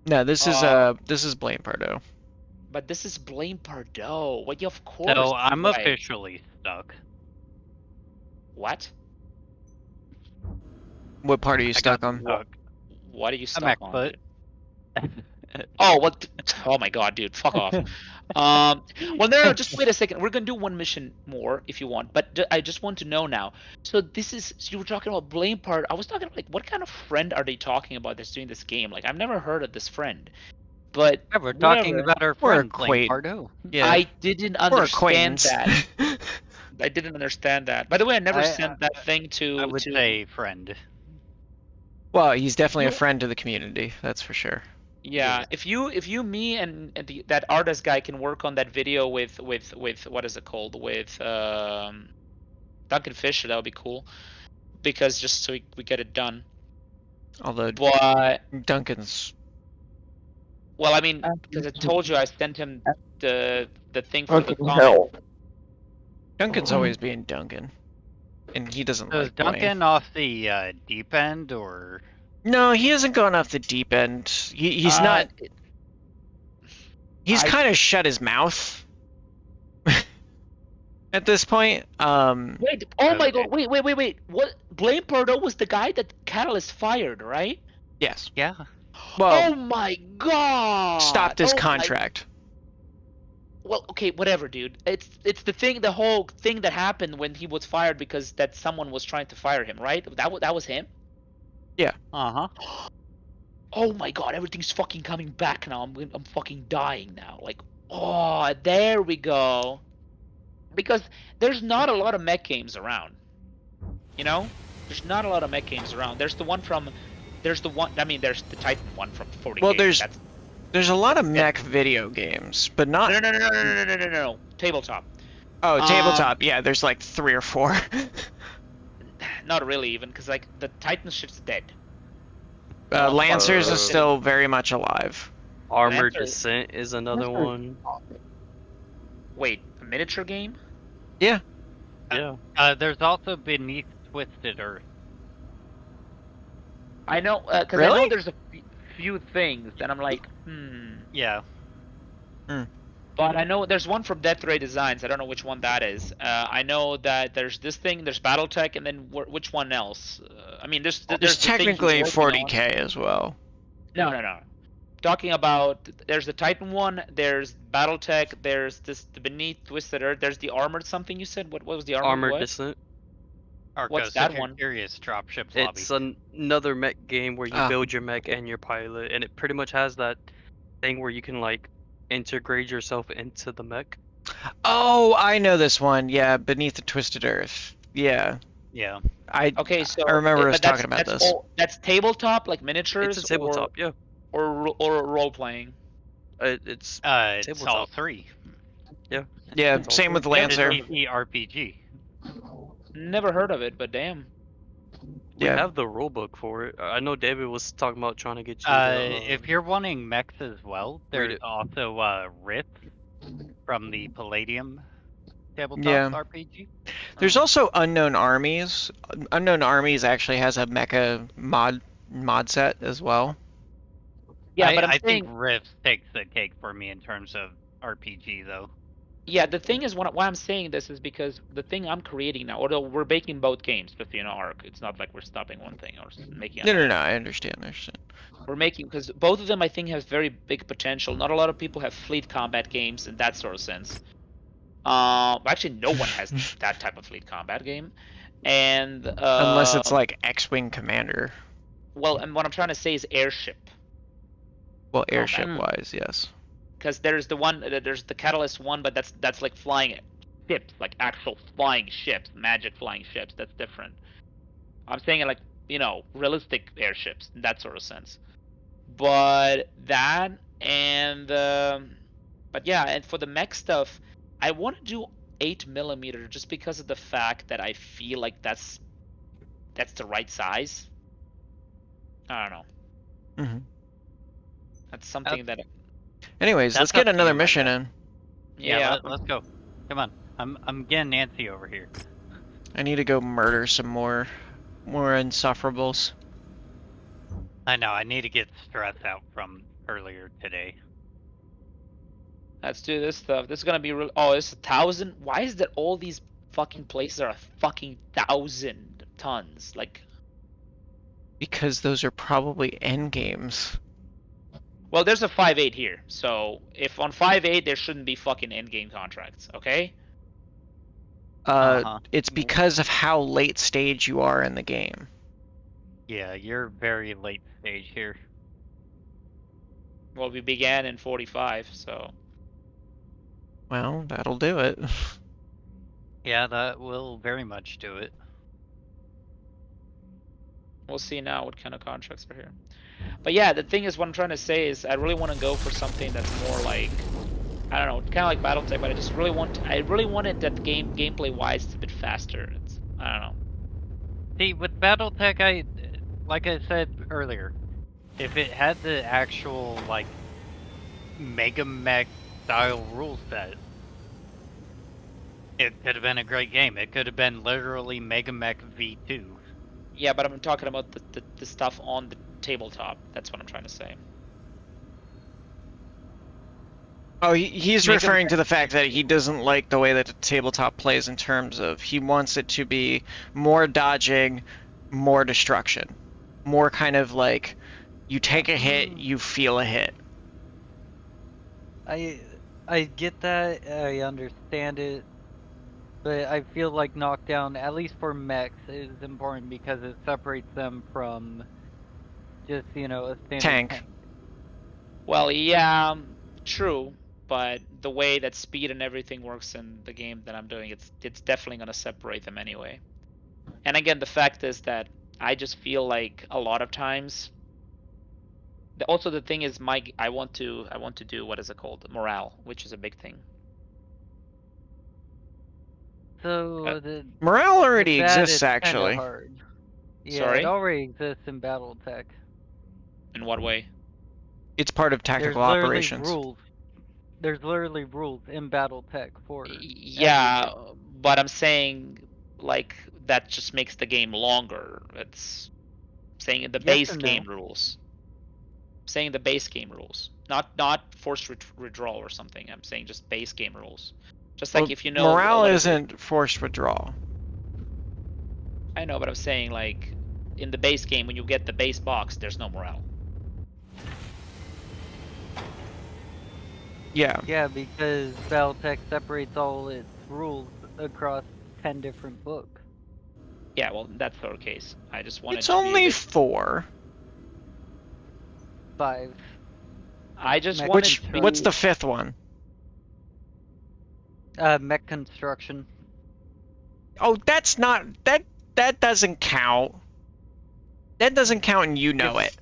[SPEAKER 1] No, this is Blaine Pardo.
[SPEAKER 2] But this is Blaine Pardo. Well, yeah, of course.
[SPEAKER 4] So I'm
[SPEAKER 2] right.
[SPEAKER 4] officially stuck.
[SPEAKER 2] What?
[SPEAKER 1] What part are you stuck on?
[SPEAKER 4] Stuck.
[SPEAKER 2] What are you
[SPEAKER 4] A
[SPEAKER 2] stuck
[SPEAKER 4] mech
[SPEAKER 2] on?
[SPEAKER 4] foot.
[SPEAKER 2] Oh, what? Oh my god, dude, fuck off. Well, no, just wait a second. We're gonna do one mission more if you want, but I just want to know now. So this is, so you were talking about blame part. I was talking like, what kind of friend are they talking about that's doing this game? Like, I've never heard of this friend, but
[SPEAKER 4] Yeah, we're talking
[SPEAKER 2] whatever.
[SPEAKER 4] about our
[SPEAKER 1] We're
[SPEAKER 4] friend Blame
[SPEAKER 1] acquaint-
[SPEAKER 4] Pardo.
[SPEAKER 1] Yeah.
[SPEAKER 2] I didn't
[SPEAKER 1] We're
[SPEAKER 2] understand
[SPEAKER 1] acquaintance.
[SPEAKER 2] that. I didn't understand that. By the way, I never
[SPEAKER 4] I-
[SPEAKER 2] sent that thing to.
[SPEAKER 4] I would
[SPEAKER 2] to,
[SPEAKER 4] say friend.
[SPEAKER 1] Well, he's definitely a
[SPEAKER 2] You-
[SPEAKER 1] friend to the community, that's for sure.
[SPEAKER 2] Yeah, if you, me, and that artist guy can work on that video with what is it called, with Duncan Fisher, that would be cool, because just so we get it done.
[SPEAKER 1] Although
[SPEAKER 2] But
[SPEAKER 1] Duncan's
[SPEAKER 2] well, I mean, because I told you I sent him the thing for the
[SPEAKER 3] Fucking
[SPEAKER 2] comic.
[SPEAKER 3] hell.
[SPEAKER 1] Duncan's always being Duncan, and he doesn't
[SPEAKER 4] So is
[SPEAKER 1] like blame.
[SPEAKER 4] Duncan off the deep end, or
[SPEAKER 1] No, he hasn't gone off the deep end. He's not. He's
[SPEAKER 2] I-
[SPEAKER 1] kind of shut his mouth at this point.
[SPEAKER 2] Wait, oh my
[SPEAKER 4] Okay.
[SPEAKER 2] god, wait. What? Blame Pardo was the guy that Catalyst fired, right?
[SPEAKER 1] Yes.
[SPEAKER 4] yeah?
[SPEAKER 1] Well,
[SPEAKER 2] Oh my god!
[SPEAKER 1] stopped his
[SPEAKER 2] Oh my-
[SPEAKER 1] contract.
[SPEAKER 2] Well, okay, whatever, dude. It's the thing, the whole thing that happened when he was fired because that someone was trying to fire him, right? That was him.
[SPEAKER 4] Uh-huh.
[SPEAKER 2] Oh my god, everything's fucking coming back now. I'm fucking dying now. Like, oh, there we go. Because there's not a lot of mech games around. You know? There's not a lot of mech games around. There's the one, there's the Titan one from 40K.
[SPEAKER 1] Well, there's-
[SPEAKER 2] That's,
[SPEAKER 1] There's a lot of mech video games, but not.
[SPEAKER 2] no. Tabletop.
[SPEAKER 1] Oh, tabletop. Yeah, there's like 3 or 4.
[SPEAKER 2] Not really even, because like the Titan ship's dead.
[SPEAKER 1] Lancers is still very much alive.
[SPEAKER 7] Armored
[SPEAKER 2] Lancer-
[SPEAKER 7] Descent is another
[SPEAKER 3] Lancer-
[SPEAKER 7] one.
[SPEAKER 2] Wait, a miniature game?
[SPEAKER 7] Yeah.
[SPEAKER 4] There's also Beneath Twisted Earth.
[SPEAKER 2] I know, because I
[SPEAKER 1] Really?
[SPEAKER 2] know there's a few things, and I'm like,
[SPEAKER 4] Yeah.
[SPEAKER 2] But I know there's one from Death Ray Designs. I don't know which one that is. I know that there's this thing, there's Battletech, and then which one else? I mean, there's
[SPEAKER 1] There's
[SPEAKER 2] the thing he's
[SPEAKER 1] technically
[SPEAKER 2] working on.
[SPEAKER 1] 40K as well.
[SPEAKER 2] No. Talking about, there's the Titan one, there's Battletech, there's the Beneath Twisted Earth, there's the Armored something you said. What was the
[SPEAKER 7] Armored
[SPEAKER 2] what?
[SPEAKER 7] Descent.
[SPEAKER 4] Arcos,
[SPEAKER 2] that
[SPEAKER 4] if you're
[SPEAKER 2] one?
[SPEAKER 4] curious, Dropship's Lobby.
[SPEAKER 7] It's another mech game where you
[SPEAKER 1] Ah.
[SPEAKER 7] build your mech and your pilot, and it pretty much has that thing where you can like integrate yourself into the mech.
[SPEAKER 1] Oh, I know this one. Yeah, Beneath the Twisted Earth. Yeah.
[SPEAKER 4] Yeah.
[SPEAKER 2] Okay, so
[SPEAKER 1] I remember
[SPEAKER 2] but
[SPEAKER 1] us talking about
[SPEAKER 2] that's
[SPEAKER 1] this.
[SPEAKER 2] That's tabletop, like miniatures,
[SPEAKER 7] It's a tabletop, yeah.
[SPEAKER 2] or role playing.
[SPEAKER 7] It's
[SPEAKER 4] It's all
[SPEAKER 7] Tabletop.
[SPEAKER 4] 3.
[SPEAKER 1] Yeah,
[SPEAKER 7] It's all
[SPEAKER 1] same with
[SPEAKER 7] good.
[SPEAKER 1] Lancer.
[SPEAKER 4] It's an RPG.
[SPEAKER 2] Never heard of it, but damn.
[SPEAKER 7] we
[SPEAKER 1] Yeah.
[SPEAKER 7] have the rulebook for it. I know David was talking about trying to get you.
[SPEAKER 4] If you're wanting mechs as well,
[SPEAKER 7] Read
[SPEAKER 4] there's
[SPEAKER 7] it.
[SPEAKER 4] also Rift from the Palladium tabletop
[SPEAKER 1] Yeah.
[SPEAKER 4] RPG.
[SPEAKER 1] There's also Unknown Armies. Unknown Armies actually has a mecha mod set as well.
[SPEAKER 2] Yeah, but
[SPEAKER 4] I
[SPEAKER 2] I'm saying,
[SPEAKER 4] think Rift takes the cake for me in terms of RPG, though.
[SPEAKER 2] yeah, the thing is, why I'm saying this is because the thing I'm creating now, although we're making both games, just Arc. It's not like we're stopping one thing or making.
[SPEAKER 1] No, I understand.
[SPEAKER 2] We're making, because both of them I think have very big potential. Not a lot of people have fleet combat games in that sort of sense. Actually, no one has that type of fleet combat game, and
[SPEAKER 1] Unless it's like X-Wing Commander.
[SPEAKER 2] well, and what I'm trying to say is airship.
[SPEAKER 1] Well,
[SPEAKER 2] Combat.
[SPEAKER 1] airship-wise, yes.
[SPEAKER 2] Because there's the Catalyst one, but that's like flying ships, like actual flying ships, magic flying ships. That's different. I'm saying like, realistic airships in that sort of sense. But that and but yeah, and for the mech stuff, I want to do 8mm just because of the fact that I feel like that's the right size. I don't know.
[SPEAKER 1] hmm
[SPEAKER 2] That's something that.
[SPEAKER 1] Anyways,
[SPEAKER 4] That's
[SPEAKER 1] let's get
[SPEAKER 4] up to
[SPEAKER 1] another
[SPEAKER 4] you,
[SPEAKER 1] mission
[SPEAKER 4] I
[SPEAKER 1] in.
[SPEAKER 2] Yeah.
[SPEAKER 4] Let's go. Come on. I'm getting Nancy over here.
[SPEAKER 1] I need to go murder some more insufferables.
[SPEAKER 4] I know. I need to get stress out from earlier today.
[SPEAKER 2] Let's do this stuff. This is gonna be real. Oh, it's 1,000. Why is that all these fucking places are 1,000 tons? Like,
[SPEAKER 1] Because those are probably end games.
[SPEAKER 2] Well, there's a 5.8 here, so if on 5.8 there shouldn't be fucking in-game contracts, okay?
[SPEAKER 1] It's because of how late stage you are in the game.
[SPEAKER 4] Yeah, you're very late stage here.
[SPEAKER 2] Well, we began in 45, so
[SPEAKER 1] Well, that'll do it.
[SPEAKER 4] Yeah, that will very much do it.
[SPEAKER 2] we'll see now what kind of contracts are here. But yeah, the thing is, what I'm trying to say is, I really want to go for something that's more like, I don't know, kind of like Battletech, but I really wanted that gameplay-wise it's a bit faster. I don't know.
[SPEAKER 4] See, with Battletech, like I said earlier, if it had the actual, like, Mega Mech style rule set, it could have been a great game. It could have been literally Mega Mech V2.
[SPEAKER 2] Yeah, but I'm talking about the stuff on the tabletop. That's what I'm trying to say.
[SPEAKER 1] Oh, he's referring to the fact that he doesn't like the way that the tabletop plays in terms of he wants it to be more dodging, more destruction. More kind of like, you take a hit, you feel a hit.
[SPEAKER 4] I get that, I understand it, but I feel like knockdown, at least for mechs, is important because it separates them from just, a standard tank.
[SPEAKER 2] Well, yeah, true, but the way that speed and everything works in the game that I'm doing, it's definitely going to separate them anyway. And again, the fact is that I just feel like a lot of times. Also, the thing is, I want to do, what is it called, morale, which is a big thing.
[SPEAKER 4] So
[SPEAKER 1] morale already
[SPEAKER 4] that
[SPEAKER 1] exists,
[SPEAKER 4] is kinda
[SPEAKER 1] actually.
[SPEAKER 4] hard. Yeah,
[SPEAKER 2] Sorry?
[SPEAKER 4] it already exists in BattleTech.
[SPEAKER 2] In what way?
[SPEAKER 1] It's part of tactical operations.
[SPEAKER 4] There's literally rules in BattleTech for.
[SPEAKER 2] Yeah,
[SPEAKER 4] everything.
[SPEAKER 2] but I'm saying like that just makes the game longer. It's saying the base game rules. Saying the base game rules, not forced withdrawal or something. I'm saying just base game rules. Just like, if you know,
[SPEAKER 1] morale isn't forced withdrawal.
[SPEAKER 2] I know, but I'm saying, like, in the base game, when you get the base box, there's no morale.
[SPEAKER 1] Yeah.
[SPEAKER 4] Yeah, because Battletech separates all its rules across 10 different books.
[SPEAKER 2] Yeah, well, that's our case. I just wanted.
[SPEAKER 1] It's only 4.
[SPEAKER 4] 5.
[SPEAKER 2] I just wanted.
[SPEAKER 1] What's the 5th one?
[SPEAKER 4] Mech construction.
[SPEAKER 1] Oh, that's not that doesn't count. That doesn't count, and you know it.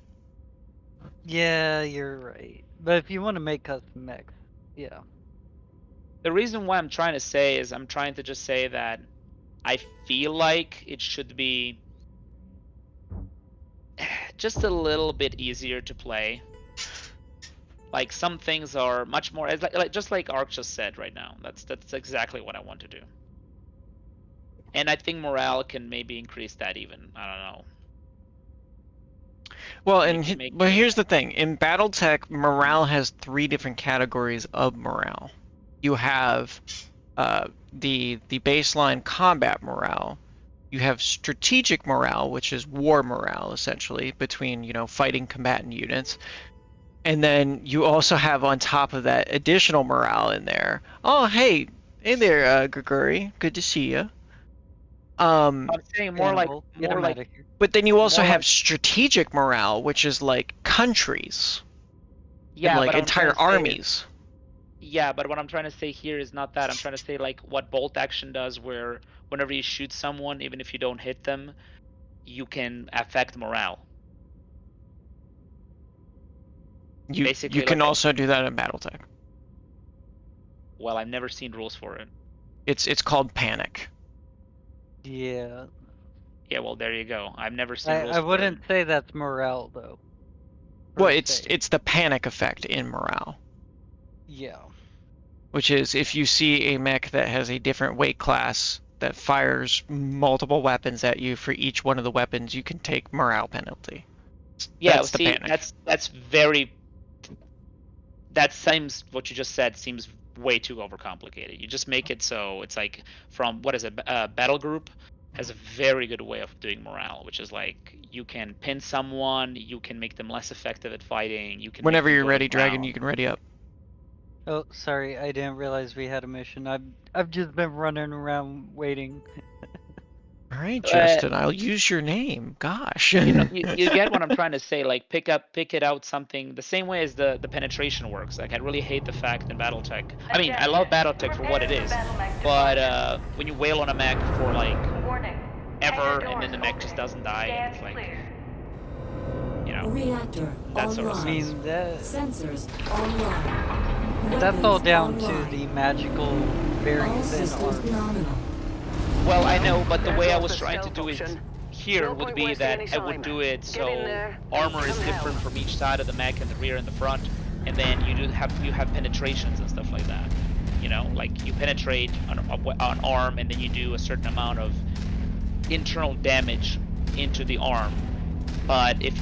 [SPEAKER 4] Yeah, you're right. But if you want to make custom mechs, yeah.
[SPEAKER 2] The reason why I'm trying to say is I'm trying to just say that I feel like it should be just a little bit easier to play. Like, some things are much more, just like Ark just said right now. That's exactly what I want to do. And I think morale can maybe increase that even. I don't know.
[SPEAKER 1] Well, but here's the thing. In Battletech, morale has 3 different categories of morale. You have the baseline combat morale. You have strategic morale, which is war morale, essentially, between, fighting combatant units. And then you also have, on top of that, additional morale in there. Oh, hey there, Grigori. Good to see you.
[SPEAKER 2] I'm saying more like.
[SPEAKER 1] But then you also have strategic morale, which is like countries.
[SPEAKER 2] Yeah,
[SPEAKER 1] and like entire armies.
[SPEAKER 2] Yeah, but what I'm trying to say here is not that. I'm trying to say, like, what bolt action does, where whenever you shoot someone, even if you don't hit them, you can affect morale.
[SPEAKER 1] You can also do that in Battletech.
[SPEAKER 2] Well, I've never seen rules for it.
[SPEAKER 1] It's called panic.
[SPEAKER 4] Yeah.
[SPEAKER 2] Yeah, well, there you go. I've never seen rules
[SPEAKER 4] I wouldn't say that's morale, though.
[SPEAKER 1] Well, it's the panic effect in morale.
[SPEAKER 4] Yeah.
[SPEAKER 1] Which is, if you see a mech that has a different weight class that fires multiple weapons at you, for each one of the weapons, you can take morale penalty.
[SPEAKER 2] Yeah,
[SPEAKER 1] that's the panic.
[SPEAKER 2] That's very. That seems, what you just said seems way too overcomplicated. You just make it so it's like, from, what is it, battle group, has a very good way of doing morale, which is like you can pin someone, you can make them less effective at fighting, you can.
[SPEAKER 1] Whenever you're ready, Dragon, you can ready up.
[SPEAKER 4] Oh, sorry, I didn't realize we had a mission. I've just been running around waiting.
[SPEAKER 1] All right, Justin, I'll use your name. Gosh.
[SPEAKER 2] You know, you get what I'm trying to say. Like pick it out something the same way as the penetration works. Like I really hate the fact in Battletech. I mean, I love Battletech for what it is, but when you wail on a mech for like ever and then the mech just doesn't die, and it's like, you know,
[SPEAKER 8] Reactor
[SPEAKER 2] that sort of
[SPEAKER 4] I
[SPEAKER 2] stuff.
[SPEAKER 4] mean,
[SPEAKER 8] Sensors online.
[SPEAKER 4] that's all
[SPEAKER 8] Weapons
[SPEAKER 4] down to
[SPEAKER 8] online.
[SPEAKER 4] the magical, very
[SPEAKER 8] All
[SPEAKER 4] thin
[SPEAKER 8] systems
[SPEAKER 4] armor.
[SPEAKER 8] nominal.
[SPEAKER 2] Well, I know, but the way I was
[SPEAKER 6] There's
[SPEAKER 2] trying to
[SPEAKER 6] also
[SPEAKER 2] do it
[SPEAKER 6] stealth option.
[SPEAKER 2] here
[SPEAKER 6] No
[SPEAKER 2] would
[SPEAKER 6] point
[SPEAKER 2] be
[SPEAKER 6] wasting
[SPEAKER 2] that
[SPEAKER 6] any
[SPEAKER 2] I would
[SPEAKER 6] time.
[SPEAKER 2] do it
[SPEAKER 6] Get
[SPEAKER 2] so
[SPEAKER 6] in there,
[SPEAKER 2] armor is
[SPEAKER 6] some
[SPEAKER 2] different
[SPEAKER 6] help.
[SPEAKER 2] from each side of the mech, and the rear and the front, and then you have penetrations and stuff like that. You know, like you penetrate on arm, and then you do a certain amount of internal damage into the arm. But if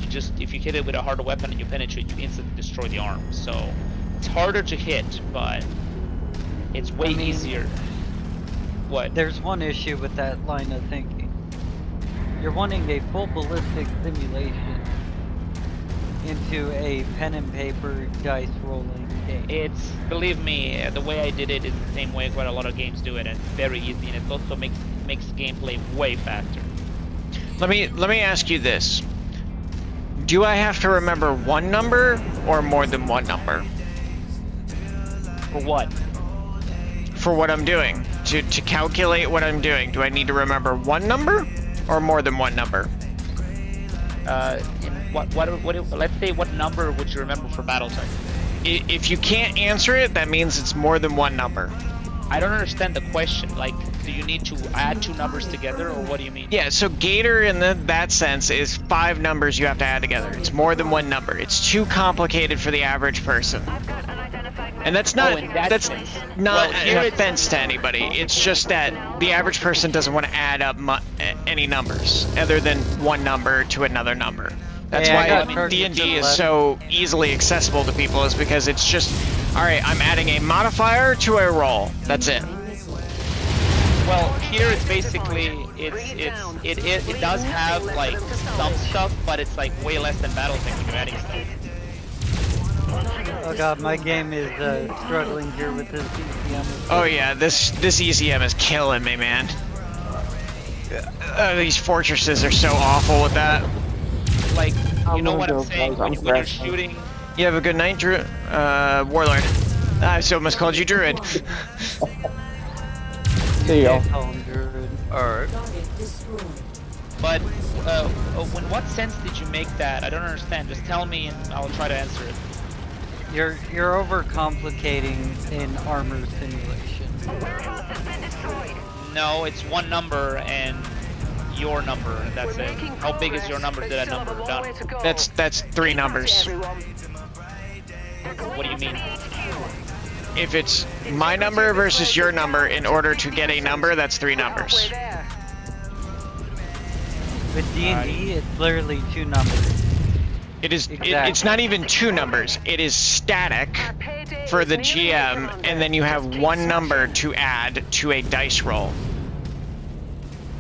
[SPEAKER 2] you hit it with a harder weapon and you penetrate, you instantly destroy the arm. So it's harder to hit, but it's way easier. What?
[SPEAKER 4] There's one issue with that line of thinking. You're wanting a full ballistic simulation into a pen and paper dice rolling game.
[SPEAKER 2] It's, believe me, the way I did it is the same way quite a lot of games do it, and it's very easy, and it also makes gameplay way faster.
[SPEAKER 1] Let me ask you this. Do I have to remember one number or more than one number?
[SPEAKER 2] For what?
[SPEAKER 1] For what I'm doing. To calculate what I'm doing, do I need to remember one number or more than one number?
[SPEAKER 2] Let's say what number would you remember for Battletech?
[SPEAKER 1] If you can't answer it, that means it's more than one number.
[SPEAKER 2] I don't understand the question. Like, do you need to add two numbers together, or what do you mean?
[SPEAKER 1] Yeah, so Gator in that sense is 5 numbers you have to add together. It's more than one number. It's too complicated for the average person. And that's not
[SPEAKER 2] in that
[SPEAKER 1] that's
[SPEAKER 2] sense.
[SPEAKER 1] not
[SPEAKER 2] Well, here
[SPEAKER 1] an
[SPEAKER 2] it's-
[SPEAKER 1] offense to anybody. It's just that the average person doesn't want to add up any numbers other than one number to another number. That's
[SPEAKER 4] Hey, I got
[SPEAKER 1] why
[SPEAKER 4] targets
[SPEAKER 1] D&D
[SPEAKER 4] to
[SPEAKER 1] is
[SPEAKER 4] 11.
[SPEAKER 1] so easily accessible to people, is because it's just, all right, I'm adding a modifier to a roll. That's it.
[SPEAKER 2] Well, here it's basically it does have like some stuff, but it's like way less than Battletech when you're adding stuff.
[SPEAKER 4] Oh god, my game is struggling here with this ECM.
[SPEAKER 1] Oh yeah, this ECM is killing me, man. These fortresses are so awful with that.
[SPEAKER 2] Like, you know
[SPEAKER 3] gonna
[SPEAKER 2] what I'm
[SPEAKER 3] go,
[SPEAKER 2] saying?
[SPEAKER 3] guys.
[SPEAKER 2] When
[SPEAKER 3] I'm
[SPEAKER 2] you're
[SPEAKER 3] crashing.
[SPEAKER 2] shooting,
[SPEAKER 1] You have a good night, Warlord. I so almost called you Druid.
[SPEAKER 3] There you go.
[SPEAKER 7] Alright.
[SPEAKER 8] Target destroyed.
[SPEAKER 2] but in what sense did you make that? I don't understand. Just tell me, and I'll try to answer it.
[SPEAKER 4] You're overcomplicating an armor simulation.
[SPEAKER 2] No, it's one number and your number, and that's it. How big is your number to that number? Done.
[SPEAKER 1] That's 3 numbers.
[SPEAKER 2] What do you mean?
[SPEAKER 1] If it's my number versus your number, in order to get a number, that's 3 numbers.
[SPEAKER 4] With D&D, it's literally 2 numbers.
[SPEAKER 1] It is.
[SPEAKER 4] Exactly.
[SPEAKER 1] It's not even 2 numbers. It is static for the GM, and then you have one number to add to a dice roll.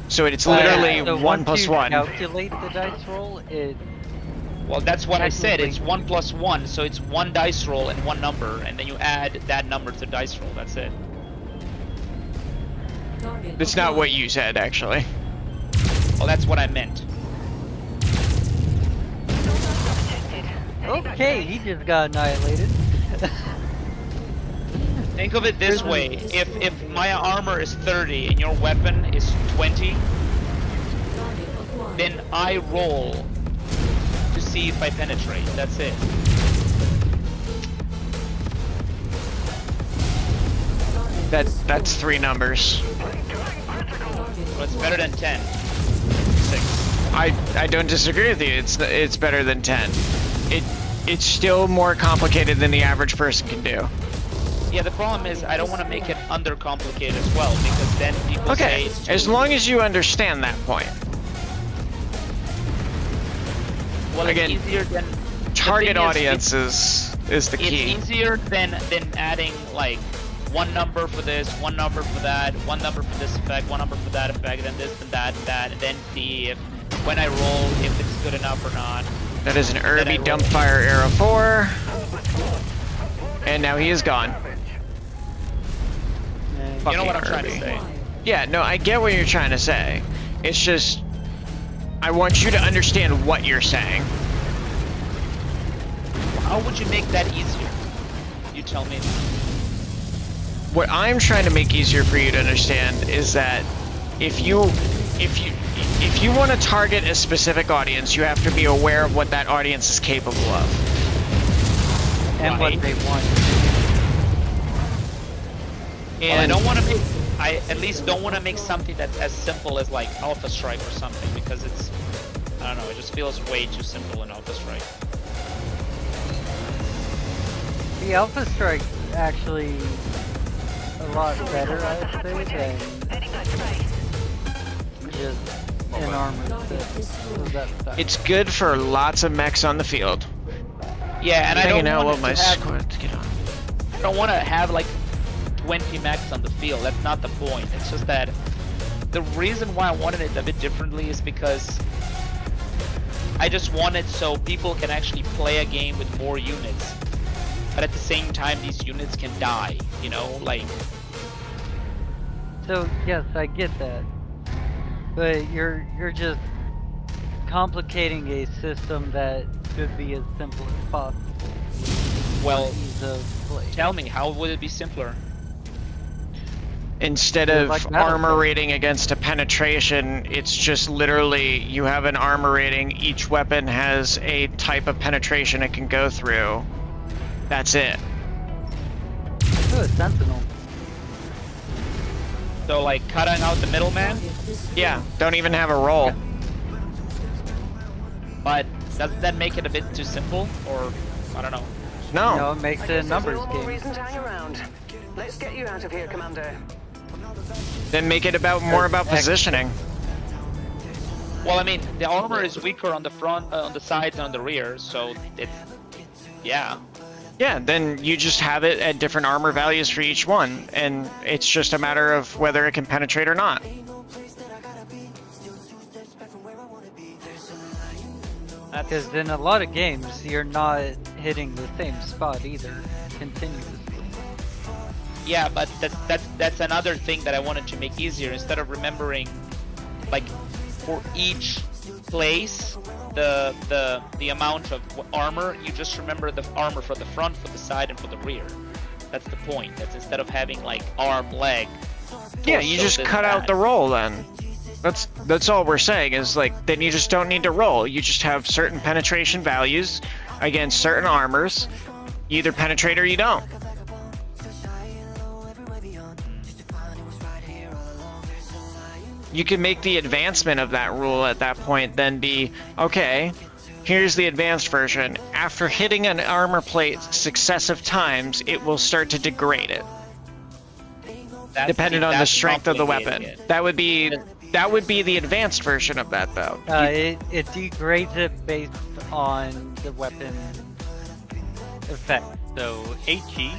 [SPEAKER 1] So it's literally
[SPEAKER 4] So
[SPEAKER 1] 1
[SPEAKER 4] once
[SPEAKER 1] plus
[SPEAKER 4] you
[SPEAKER 1] 1.
[SPEAKER 4] calculate the dice roll, it
[SPEAKER 2] Well, that's what I said. It's
[SPEAKER 4] Technically-
[SPEAKER 2] 1 plus 1, so it's one dice roll and one number, and then you add that number to the dice roll. That's it.
[SPEAKER 8] Target
[SPEAKER 1] That's not what
[SPEAKER 8] acquired.
[SPEAKER 1] you said, actually.
[SPEAKER 2] Well, that's what I meant.
[SPEAKER 4] okay, he just got annihilated.
[SPEAKER 2] Think of it this way: if my armor is 30 and your weapon is 20,
[SPEAKER 8] Target acquired.
[SPEAKER 2] then I roll to see if I penetrate. That's it.
[SPEAKER 1] That's 3 numbers.
[SPEAKER 2] Well, it's better than 10. 6.
[SPEAKER 1] I don't disagree with you. It's better than 10. It's still more complicated than the average person can do.
[SPEAKER 2] Yeah, the problem is I don't want to make it undercomplicated as well, because then people say
[SPEAKER 1] Okay,
[SPEAKER 2] it's
[SPEAKER 1] as
[SPEAKER 2] too-
[SPEAKER 1] long as you understand that point.
[SPEAKER 2] well,
[SPEAKER 1] again,
[SPEAKER 2] it's easier than
[SPEAKER 1] Target
[SPEAKER 2] thing is,
[SPEAKER 1] audience is the key.
[SPEAKER 2] It's easier than adding like one number for this, one number for that, one number for this effect, one number for that effect, and this and that, and then see if when I roll if it's good enough or not.
[SPEAKER 1] That is an Irby Dumbfire Arrow 4. And now he is gone.
[SPEAKER 2] You know what I'm trying to
[SPEAKER 1] Irby.
[SPEAKER 2] say?
[SPEAKER 1] Yeah, no, I get what you're trying to say. It's just, I want you to understand what you're saying.
[SPEAKER 2] How would you make that easier? You tell me.
[SPEAKER 1] What I'm trying to make easier for you to understand is that if you want to target a specific audience, you have to be aware of what that audience is capable of.
[SPEAKER 4] And what they want.
[SPEAKER 2] And I don't want to make. I at least don't want to make something that's as simple as like Alpha Strike or something, because it's, I don't know, it just feels way too simple in Alpha Strike.
[SPEAKER 4] The Alpha Strike's actually a lot better, I'd say, than just an armor that stuff.
[SPEAKER 1] It's good for lots of mechs on the field.
[SPEAKER 2] Yeah, and I
[SPEAKER 1] Hanging out
[SPEAKER 2] don't
[SPEAKER 1] with
[SPEAKER 2] want
[SPEAKER 1] my
[SPEAKER 2] to have,
[SPEAKER 1] squad to get on.
[SPEAKER 2] I don't want to have like 20 mechs on the field. That's not the point. It's just that the reason why I wanted it a bit differently is because I just want it so people can actually play a game with more units, but at the same time these units can die, you know, like.
[SPEAKER 4] So yes, I get that, but you're just complicating a system that should be as simple as possible.
[SPEAKER 2] Well,
[SPEAKER 4] Ease of play.
[SPEAKER 2] tell me, how would it be simpler?
[SPEAKER 1] Instead
[SPEAKER 4] Yeah,
[SPEAKER 1] of
[SPEAKER 4] like
[SPEAKER 1] armor
[SPEAKER 4] Battletech.
[SPEAKER 1] rating against a penetration, it's just literally you have an armor rating, each weapon has a type of penetration it can go through. That's it.
[SPEAKER 4] Oh, a Sentinel.
[SPEAKER 2] So like cutting out the middleman,
[SPEAKER 1] Yeah, don't even have a roll.
[SPEAKER 2] but doesn't that make it a bit too simple? Or, I don't know.
[SPEAKER 1] No.
[SPEAKER 4] No, it makes it a numbers
[SPEAKER 6] No more
[SPEAKER 4] game.
[SPEAKER 6] reason to hang around. Let's get you out of here, Commander.
[SPEAKER 1] Then make it more about positioning.
[SPEAKER 2] Well, I mean, the armor is weaker on the front, on the sides, and on the rear, so it's, yeah.
[SPEAKER 1] Yeah, then you just have it at different armor values for each one, and it's just a matter of whether it can penetrate or not.
[SPEAKER 4] Because in a lot of games, you're not hitting the same spot either, continuously.
[SPEAKER 2] Yeah, but that's another thing that I wanted to make easier. Instead of remembering, like, for each place, the amount of armor, you just remember the armor for the front, for the side, and for the rear. That's the point. That's instead of having like arm, leg.
[SPEAKER 1] Yeah, you
[SPEAKER 2] torso,
[SPEAKER 1] just
[SPEAKER 2] this,
[SPEAKER 1] cut out
[SPEAKER 2] that.
[SPEAKER 1] the roll then. That's all we're saying is like then you just don't need to roll. You just have certain penetration values against certain armors. You either penetrate or you don't. You can make the advancement of that rule at that point then be, okay, here's the advanced version. After hitting an armor plate successive times, it will start to degrade it. Depending on the strength of the weapon. That would be the advanced version of that though.
[SPEAKER 4] It degrades it based on the weapon effect. So HE,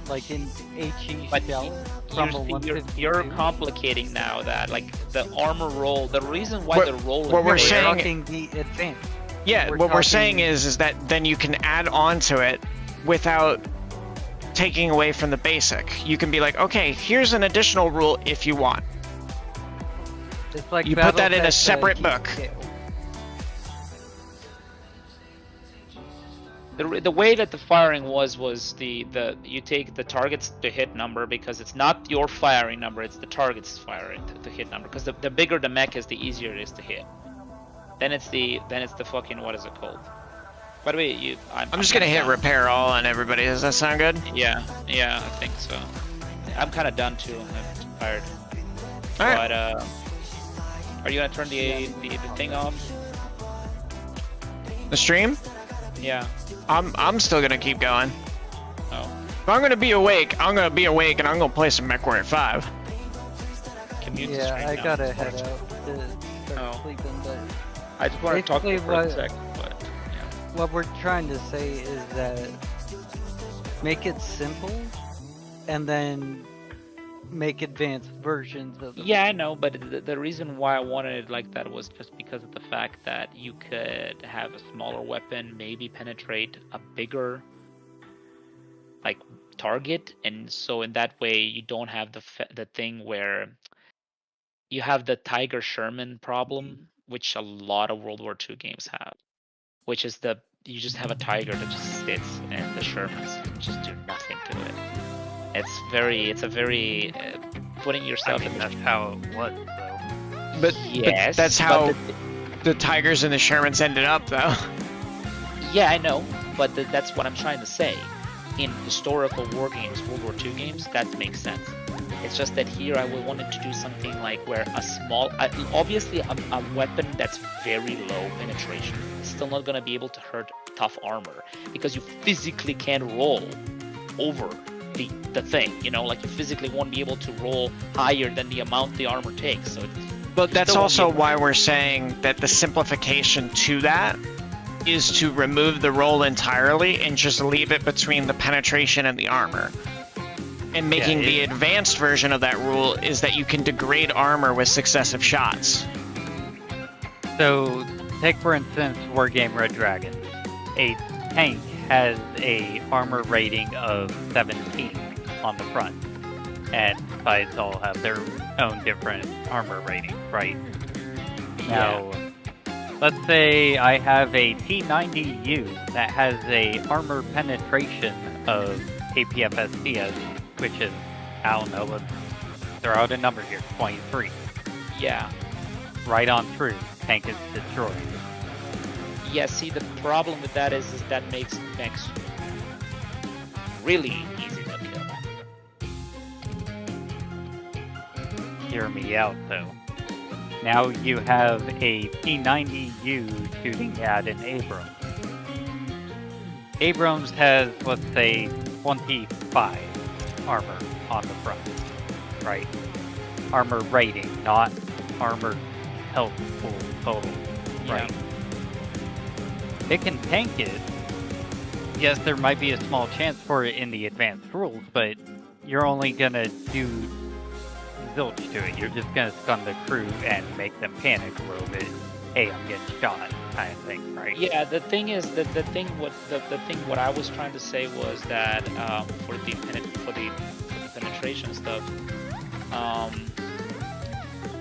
[SPEAKER 4] like in HE
[SPEAKER 2] But
[SPEAKER 4] shell from a
[SPEAKER 2] you're
[SPEAKER 4] 152.
[SPEAKER 2] complicating now that like the armor roll. The reason why the roll
[SPEAKER 1] what
[SPEAKER 2] is
[SPEAKER 1] we're
[SPEAKER 2] there,
[SPEAKER 1] saying-
[SPEAKER 4] talking the advanced.
[SPEAKER 1] Yeah,
[SPEAKER 4] We're
[SPEAKER 1] what we're saying
[SPEAKER 4] talking-
[SPEAKER 1] is that then you can add on to it without taking away from the basic. You can be like, okay, here's an additional rule if you want.
[SPEAKER 4] It's like
[SPEAKER 1] You put that in a
[SPEAKER 4] Battletech,
[SPEAKER 1] separate
[SPEAKER 4] key
[SPEAKER 1] book.
[SPEAKER 4] scale.
[SPEAKER 2] the way that the firing was the you take the target's to hit number, because it's not your firing number, it's the target's firing to hit number, because the bigger the mech is, the easier it is to hit. Then it's the fucking, what is it called? By the way,
[SPEAKER 1] I'm just gonna hit repair all on everybody. Does that sound good?
[SPEAKER 2] Yeah, I think so. I'm kind of done too. I'm tired.
[SPEAKER 1] All right.
[SPEAKER 2] But are you gonna turn the thing off?
[SPEAKER 1] The stream?
[SPEAKER 2] Yeah.
[SPEAKER 1] I'm still gonna keep going.
[SPEAKER 2] Oh.
[SPEAKER 1] If I'm gonna be awake, I'm gonna be awake and I'm gonna play some Mechwarrior 5.
[SPEAKER 2] Can mute the
[SPEAKER 4] Yeah,
[SPEAKER 2] stream
[SPEAKER 4] I
[SPEAKER 2] now.
[SPEAKER 4] gotta head out to start
[SPEAKER 2] Oh.
[SPEAKER 4] sleeping, but
[SPEAKER 2] I just want to talk to you
[SPEAKER 4] Basically
[SPEAKER 2] for a
[SPEAKER 4] what-
[SPEAKER 2] sec, but yeah.
[SPEAKER 4] what we're trying to say is that make it simple and then make advanced versions of them.
[SPEAKER 2] Yeah, I know, but the reason why I wanted it like that was just because of the fact that you could have a smaller weapon, maybe penetrate a bigger like target, and so in that way you don't have the thing where you have the Tiger Sherman problem, which a lot of World War II games have, which is you just have a Tiger that just sits and the Shermans just do nothing to it. It's a very putting
[SPEAKER 9] I
[SPEAKER 2] yourself
[SPEAKER 9] mean,
[SPEAKER 2] in
[SPEAKER 9] that's how it was, though.
[SPEAKER 1] But
[SPEAKER 2] yes,
[SPEAKER 1] that's how the Tigers and the Shermans ended up, though.
[SPEAKER 2] Yeah, I know, but that's what I'm trying to say. In historical war games, World War II games, that makes sense. It's just that here I wanted to do something like where a small, obviously a weapon that's very low penetration is still not going to be able to hurt tough armor because you physically can't roll over the thing, you know, like you physically won't be able to roll higher than the amount the armor takes. So
[SPEAKER 1] But that's also why we're saying that the simplification to that is to remove the roll entirely and just leave it between the penetration and the armor. And making the advanced version of that rule is that you can degrade armor with successive shots.
[SPEAKER 4] So, take for instance Wargame Red Dragon. A tank has a armor rating of 17 on the front, and sides all have their own different armor ratings, right? Now, let's say I have a T90U that has a armor penetration of APFSTS, which is, I don't know, let's throw out a number here, 23.
[SPEAKER 2] yeah.
[SPEAKER 4] Right on through, tank is destroyed.
[SPEAKER 2] Yeah, see, the problem with that is that makes mechs really easy to kill.
[SPEAKER 4] Hear me out, though. Now you have a T90U shooting at an Abrams. Abrams has, let's say, 25 armor on the front, right? Armor rating, not armor health pool total, right? It can tank it. Yes, there might be a small chance for it in the advanced rules, but you're only gonna do zilch to it. You're just gonna stun the crew and make them panic a little bit. Hey, I'm getting shot, kind of thing, right?
[SPEAKER 2] Yeah, the thing is that the thing what I was trying to say was that for the penetration stuff,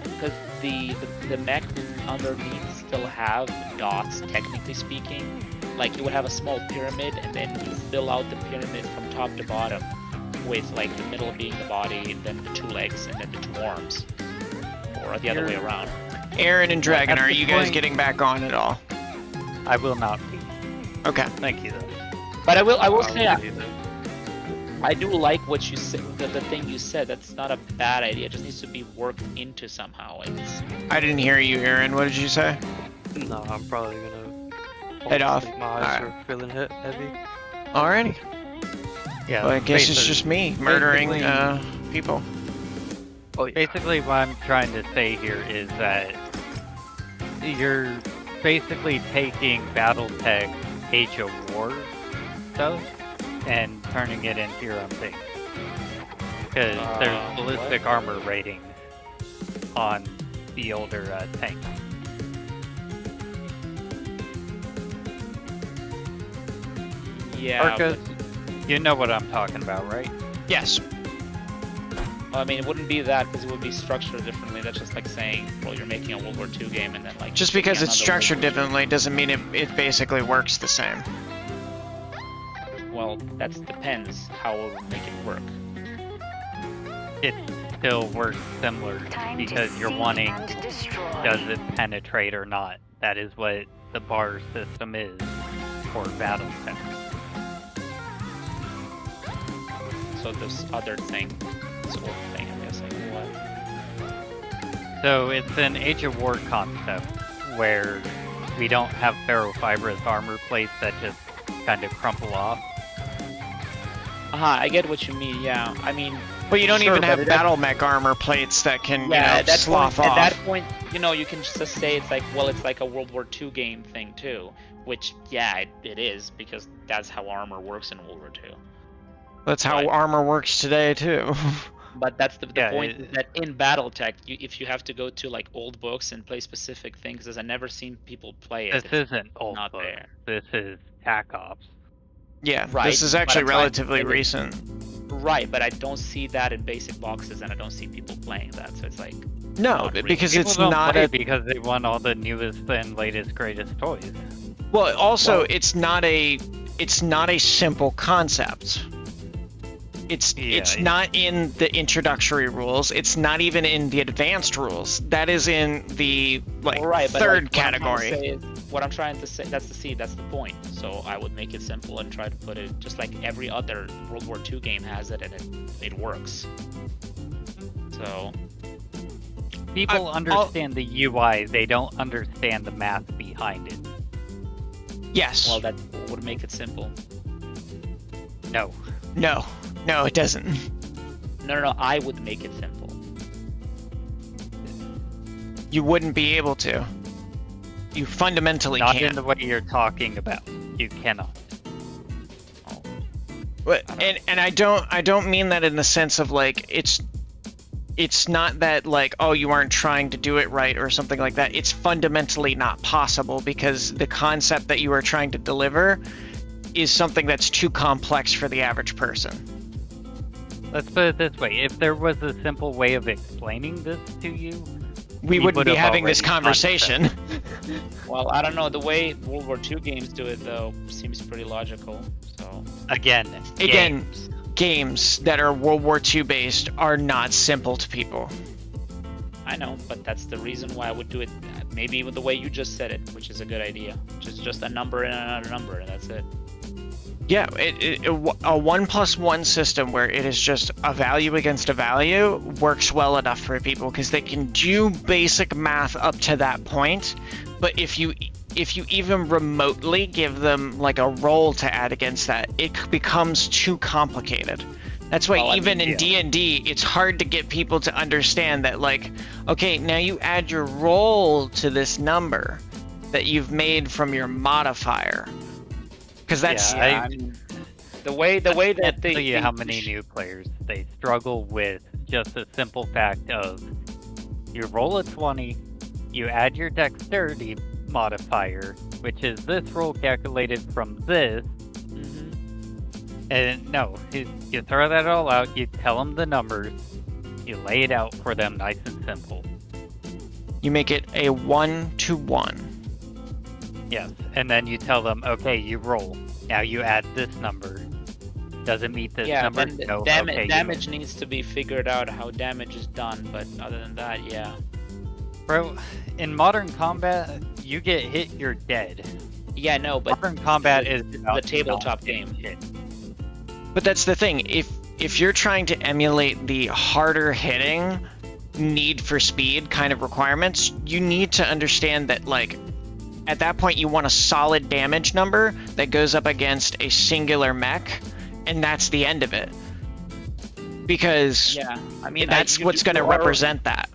[SPEAKER 2] because the mech underneath still have dots, technically speaking. Like you would have a small pyramid, and then you fill out the pyramid from top to bottom, with like the middle being the body, and then the two legs, and then the two arms, or the other way around.
[SPEAKER 1] Aaron and Dragon, are you guys getting back on at all?
[SPEAKER 4] I will not be.
[SPEAKER 1] Okay.
[SPEAKER 4] Thank you, though.
[SPEAKER 2] But I will say I do like what you said. The thing you said, that's not a bad idea. It just needs to be worked into somehow.
[SPEAKER 1] I didn't hear you, Aaron. What did you say?
[SPEAKER 7] No, I'm probably gonna
[SPEAKER 1] Head off.
[SPEAKER 7] My eyes are feeling heavy.
[SPEAKER 1] Alrighty.
[SPEAKER 4] Yeah.
[SPEAKER 1] Well, I guess it's just me murdering people.
[SPEAKER 7] Oh, yeah.
[SPEAKER 4] Basically, what I'm trying to say here is that you're basically taking Battletech Age of War stuff and turning it into your own thing. Because there's ballistic armor ratings on the older tanks.
[SPEAKER 2] Yeah.
[SPEAKER 4] Arcus, you know what I'm talking about, right?
[SPEAKER 1] Yes.
[SPEAKER 2] I mean, it wouldn't be that because it would be structured differently. That's just like saying, well, you're making a World War II game and then like.
[SPEAKER 1] Just because it's structured differently doesn't mean it basically works the same.
[SPEAKER 2] Well, that depends how we'll make it work.
[SPEAKER 4] It still works similar because you're wanting, does it penetrate or not? That is what the bar system is for Battletech.
[SPEAKER 2] So this other thing, this orc thing, I'm guessing. What?
[SPEAKER 4] So it's an Age of War concept where we don't have ferrofibrous armor plates that just kind of crumple off.
[SPEAKER 2] I get what you mean. Yeah, I mean.
[SPEAKER 1] But you don't even have battle mech armor plates that can, slough off.
[SPEAKER 2] At that point, you can just say it's like, well, it's like a World War II game thing too. Which, yeah, it is because that's how armor works in World War II.
[SPEAKER 1] That's how
[SPEAKER 2] Right.
[SPEAKER 1] armor works today too.
[SPEAKER 2] But that's the
[SPEAKER 4] Yeah,
[SPEAKER 2] point is that in BattleTech, if you have to go to like old books and play specific things, as I've never seen people play it.
[SPEAKER 4] This
[SPEAKER 2] It's
[SPEAKER 4] isn't old
[SPEAKER 2] not
[SPEAKER 4] book.
[SPEAKER 2] there.
[SPEAKER 4] This is TAC Ops.
[SPEAKER 1] Yeah,
[SPEAKER 2] Right,
[SPEAKER 1] this is
[SPEAKER 2] but
[SPEAKER 1] actually
[SPEAKER 2] I'm trying to
[SPEAKER 1] relatively
[SPEAKER 2] say that-
[SPEAKER 1] recent.
[SPEAKER 2] Right, but I don't see that in basic boxes, and I don't see people playing that. So it's like
[SPEAKER 1] No,
[SPEAKER 2] not really.
[SPEAKER 1] because
[SPEAKER 4] People
[SPEAKER 1] it's
[SPEAKER 4] don't
[SPEAKER 1] not
[SPEAKER 4] play
[SPEAKER 1] a
[SPEAKER 4] it because they want all the newest and latest greatest toys.
[SPEAKER 1] well. Also,
[SPEAKER 2] Well-
[SPEAKER 1] it's not a simple concept. It's
[SPEAKER 4] Yeah.
[SPEAKER 1] not in the introductory rules. It's not even in the advanced rules. That is in the
[SPEAKER 2] right, but
[SPEAKER 1] third
[SPEAKER 2] like,
[SPEAKER 1] category.
[SPEAKER 2] What I'm trying to say, that's the point. So I would make it simple and try to put it just like every other World War II game has it, and it works. So
[SPEAKER 4] People
[SPEAKER 1] I'll-
[SPEAKER 4] understand the UI, they don't understand the math behind it.
[SPEAKER 1] Yes.
[SPEAKER 2] well, that would make it simple.
[SPEAKER 4] No.
[SPEAKER 1] No, it doesn't.
[SPEAKER 2] No, I would make it simple.
[SPEAKER 1] You wouldn't be able to. You fundamentally
[SPEAKER 4] Not
[SPEAKER 1] can't.
[SPEAKER 4] in the way you're talking about. You cannot.
[SPEAKER 1] But, and I don't mean that in the sense of like it's not that like, oh, you aren't trying to do it right or something like that. It's fundamentally not possible because the concept that you are trying to deliver is something that's too complex for the average person.
[SPEAKER 4] Let's put it this way. If there was a simple way of explaining this to you,
[SPEAKER 1] We
[SPEAKER 4] We
[SPEAKER 1] wouldn't be
[SPEAKER 4] would've
[SPEAKER 1] having this
[SPEAKER 4] already done
[SPEAKER 1] conversation.
[SPEAKER 2] Well, I don't know. The way World War II games do it, though, seems pretty logical. So
[SPEAKER 4] again,
[SPEAKER 1] Again,
[SPEAKER 4] games.
[SPEAKER 1] games that are World War II based are not simple to people.
[SPEAKER 2] I know, but that's the reason why I would do it. Maybe with the way you just said it, which is a good idea. Just a number and another number, and that's it.
[SPEAKER 1] Yeah, a 1+1 system where it is just a value against a value works well enough for people because they can do basic math up to that point. But if you even remotely give them like a roll to add against that, it becomes too complicated. That's why
[SPEAKER 2] Well, I
[SPEAKER 1] even
[SPEAKER 2] mean,
[SPEAKER 1] in D&D, it's hard to get people to understand that like, okay, now you add your roll to this number that you've made from your modifier. Because that's
[SPEAKER 4] Yeah,
[SPEAKER 2] I mean, the way
[SPEAKER 4] I
[SPEAKER 2] that
[SPEAKER 4] can't
[SPEAKER 2] they
[SPEAKER 4] tell you
[SPEAKER 2] think
[SPEAKER 4] how many new players they struggle with just the simple fact of you roll a 20, you add your dexterity modifier, which is this roll calculated from this, and no, you throw that all out, you tell them the numbers, you lay it out for them nice and simple.
[SPEAKER 1] you make it a 1-to-1.
[SPEAKER 4] Yes, and then you tell them, okay, you roll. Now you add this number. Does it meet this
[SPEAKER 2] yeah,
[SPEAKER 4] number?
[SPEAKER 2] then
[SPEAKER 4] No. Okay,
[SPEAKER 2] damage needs to be figured out how damage is done. But other than that, yeah.
[SPEAKER 4] Bro, in modern combat, you get hit, you're dead.
[SPEAKER 2] Yeah, no, but
[SPEAKER 4] Modern combat
[SPEAKER 2] the-
[SPEAKER 4] is
[SPEAKER 2] the
[SPEAKER 4] about
[SPEAKER 2] tabletop
[SPEAKER 4] not getting
[SPEAKER 2] game.
[SPEAKER 4] hit.
[SPEAKER 1] But that's the thing. If you're trying to emulate the harder hitting, need for speed kind of requirements, you need to understand that like at that point you want a solid damage number that goes up against a singular mech, and that's the end of it. Because
[SPEAKER 2] yeah, I mean
[SPEAKER 1] that's what's going to represent that.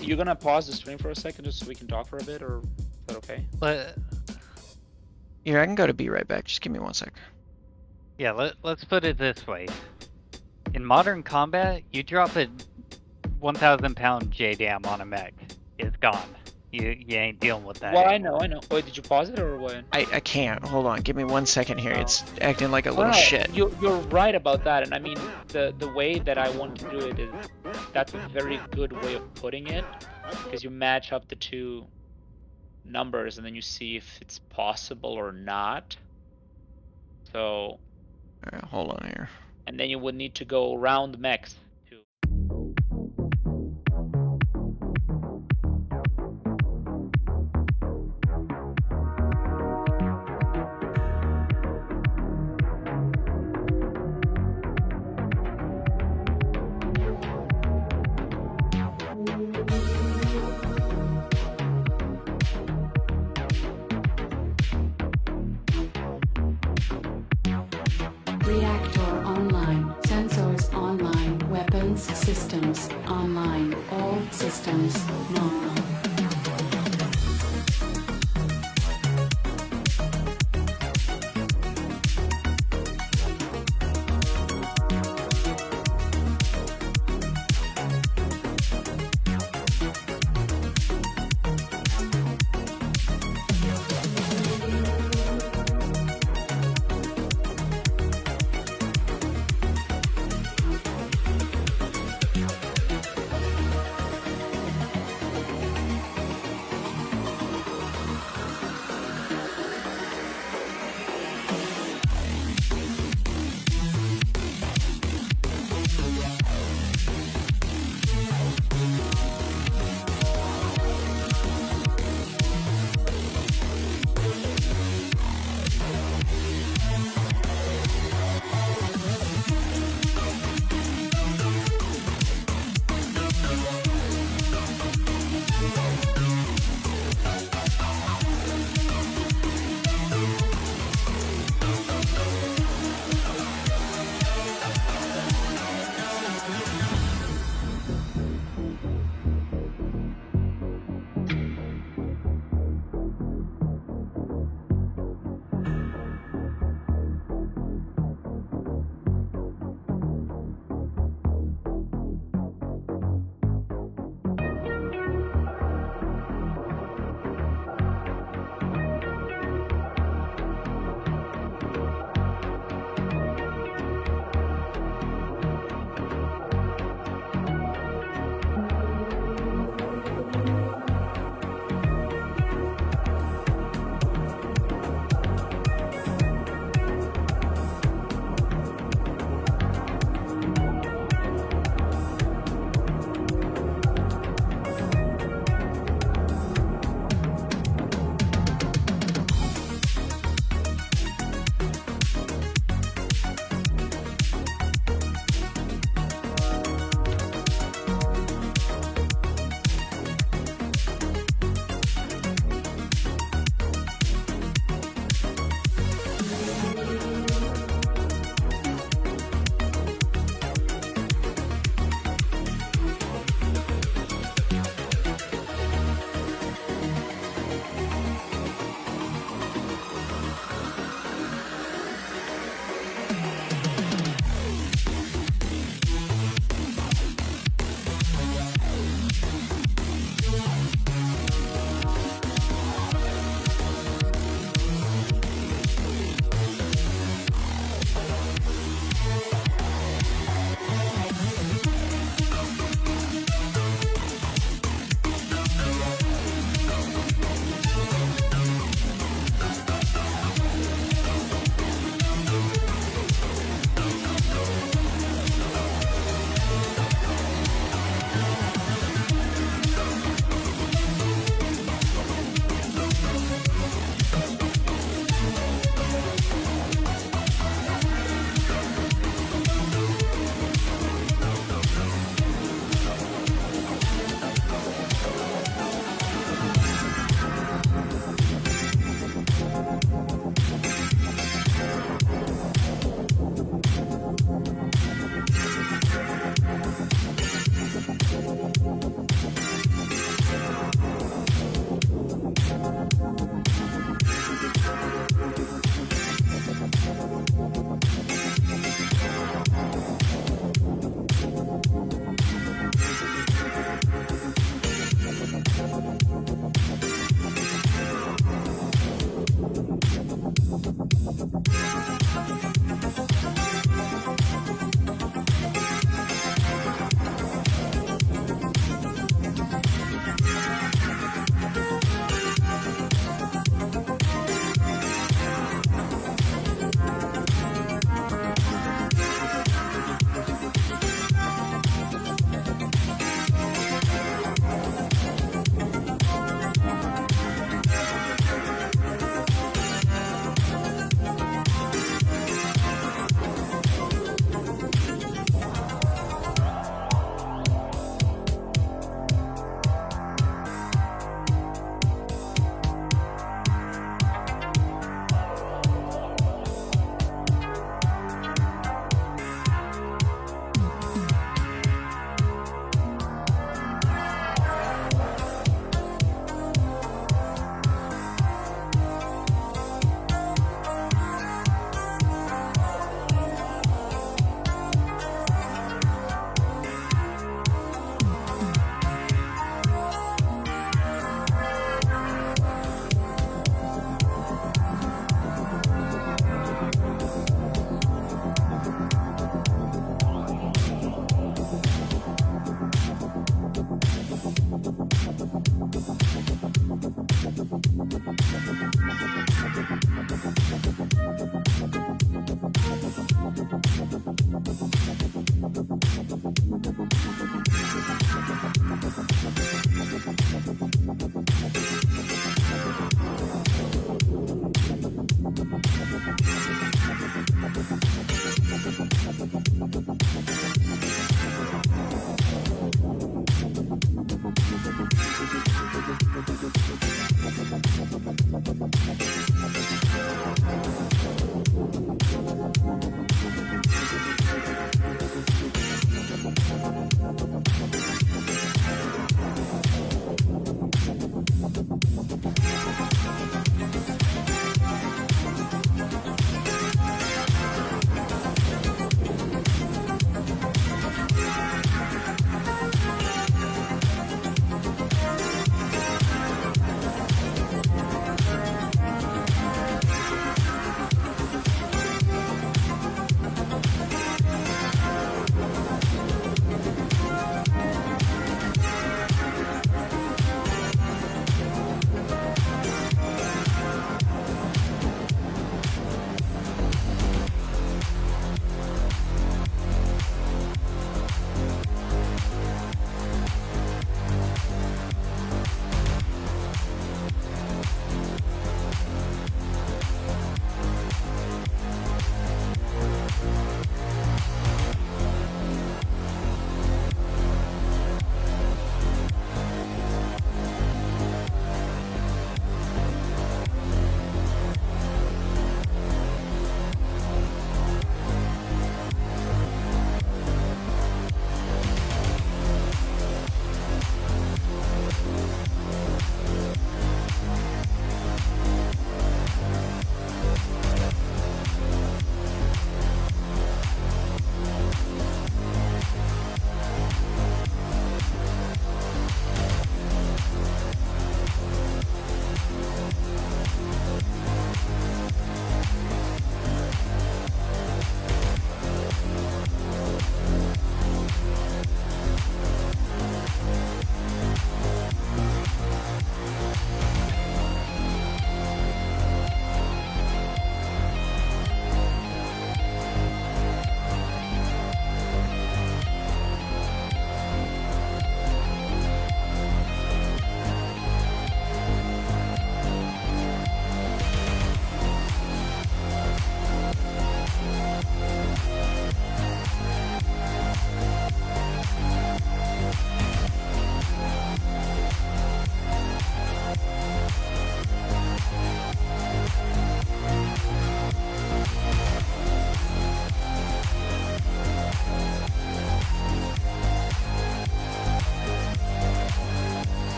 [SPEAKER 2] You're gonna pause the stream for a second just so we can talk for a bit, or is that okay?
[SPEAKER 4] But
[SPEAKER 1] Here, I can go to be right back. Just give me 1 sec.
[SPEAKER 4] yeah, let's put it this way. In modern combat, you drop a 1,000-pound JDAM on a mech, it's gone. You ain't dealing with that.
[SPEAKER 2] Well,
[SPEAKER 4] anymore.
[SPEAKER 2] I know. Wait, did you pause it or what?
[SPEAKER 1] I can't. Hold on. Give me 1 second here.
[SPEAKER 2] Oh.
[SPEAKER 1] It's acting like a
[SPEAKER 2] No,
[SPEAKER 1] little
[SPEAKER 2] no,
[SPEAKER 1] shit.
[SPEAKER 2] You're right about that, and I mean the way that I want to do it is that's a very good way of putting it, because you match up the two numbers and then you see if it's possible or not. So,
[SPEAKER 1] All right, hold on here.
[SPEAKER 2] and then you would need to go around mechs too.
[SPEAKER 8] Reactor online. Sensors online. Weapons systems online. All systems normal.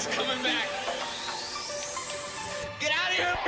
[SPEAKER 10] He's coming back. Get out of here.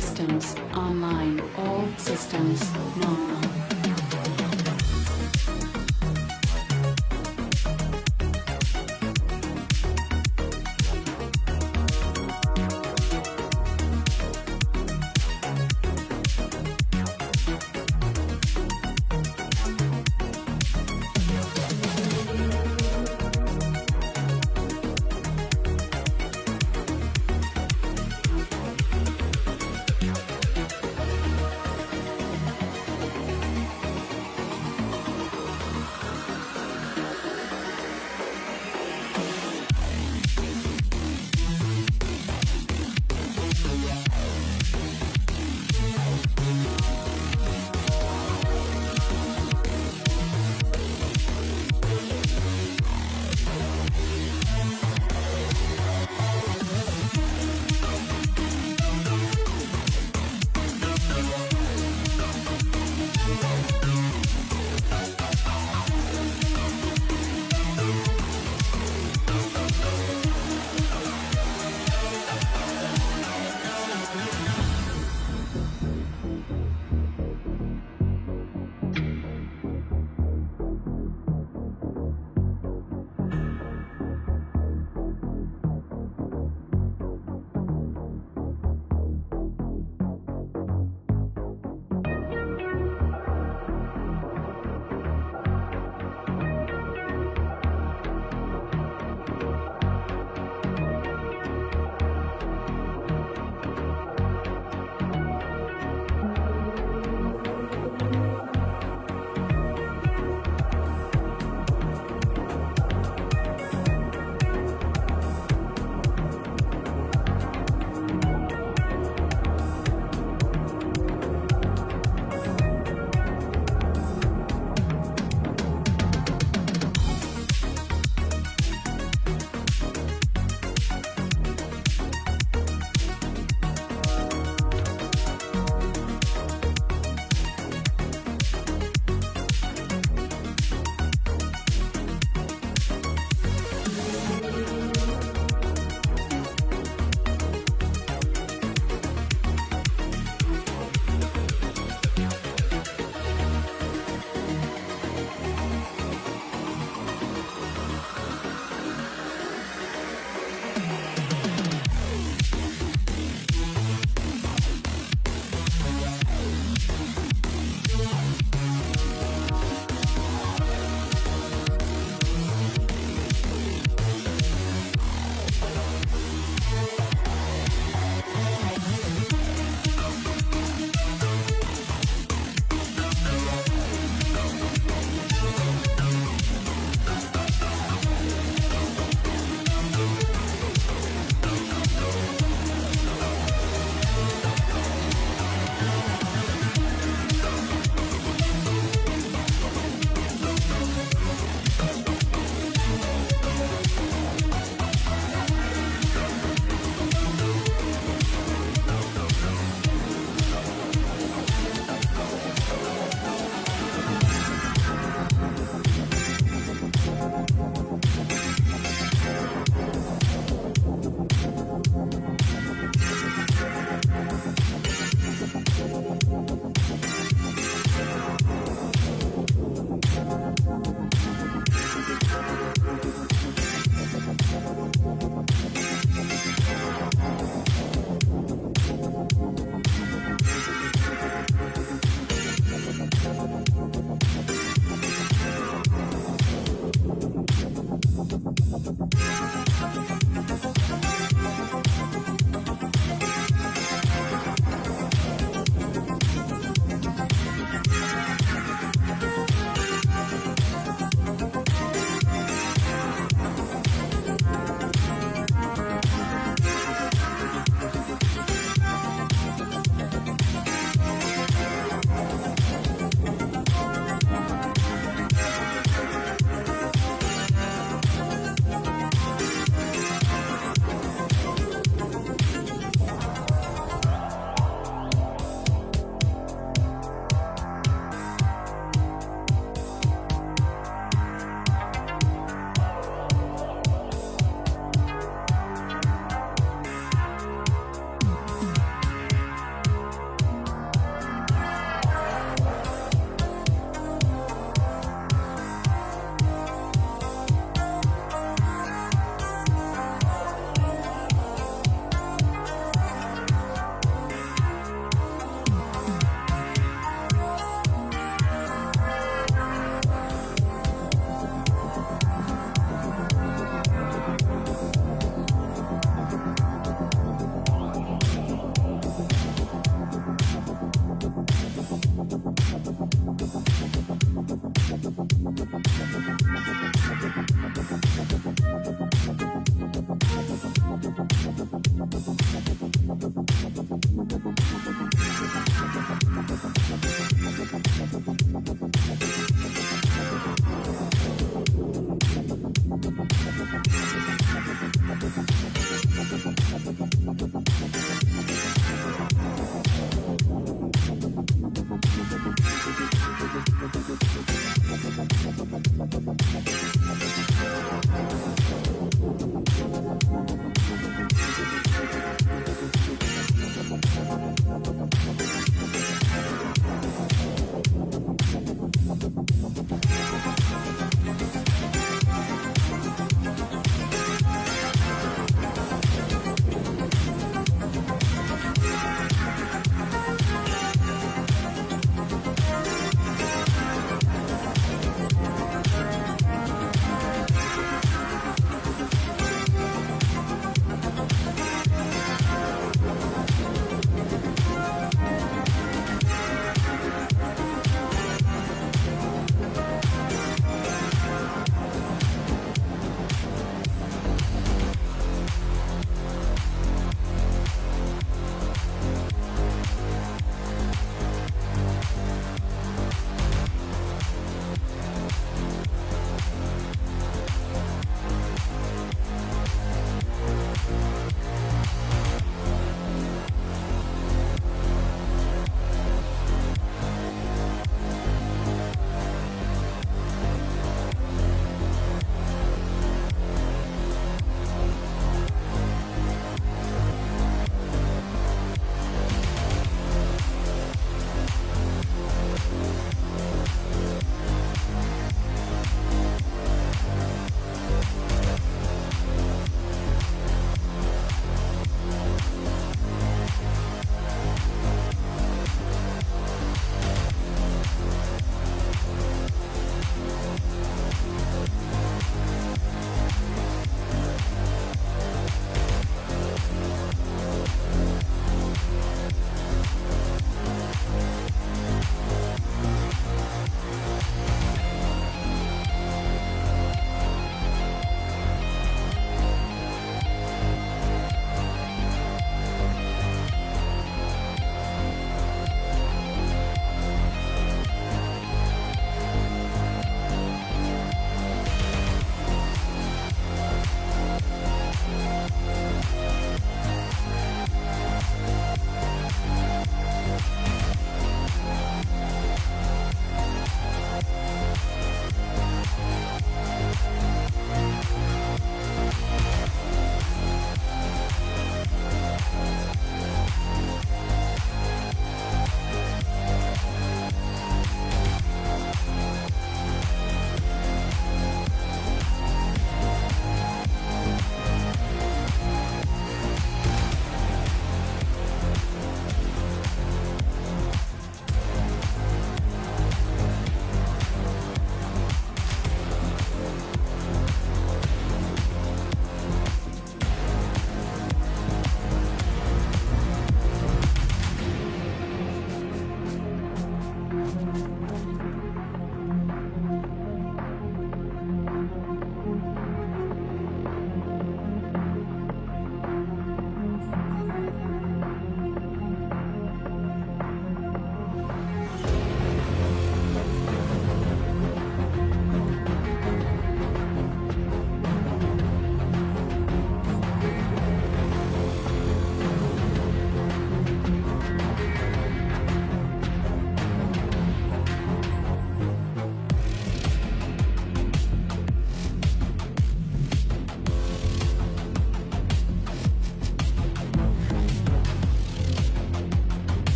[SPEAKER 8] systems online. All systems normal.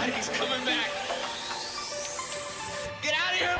[SPEAKER 10] God, he's coming back. Get out of here.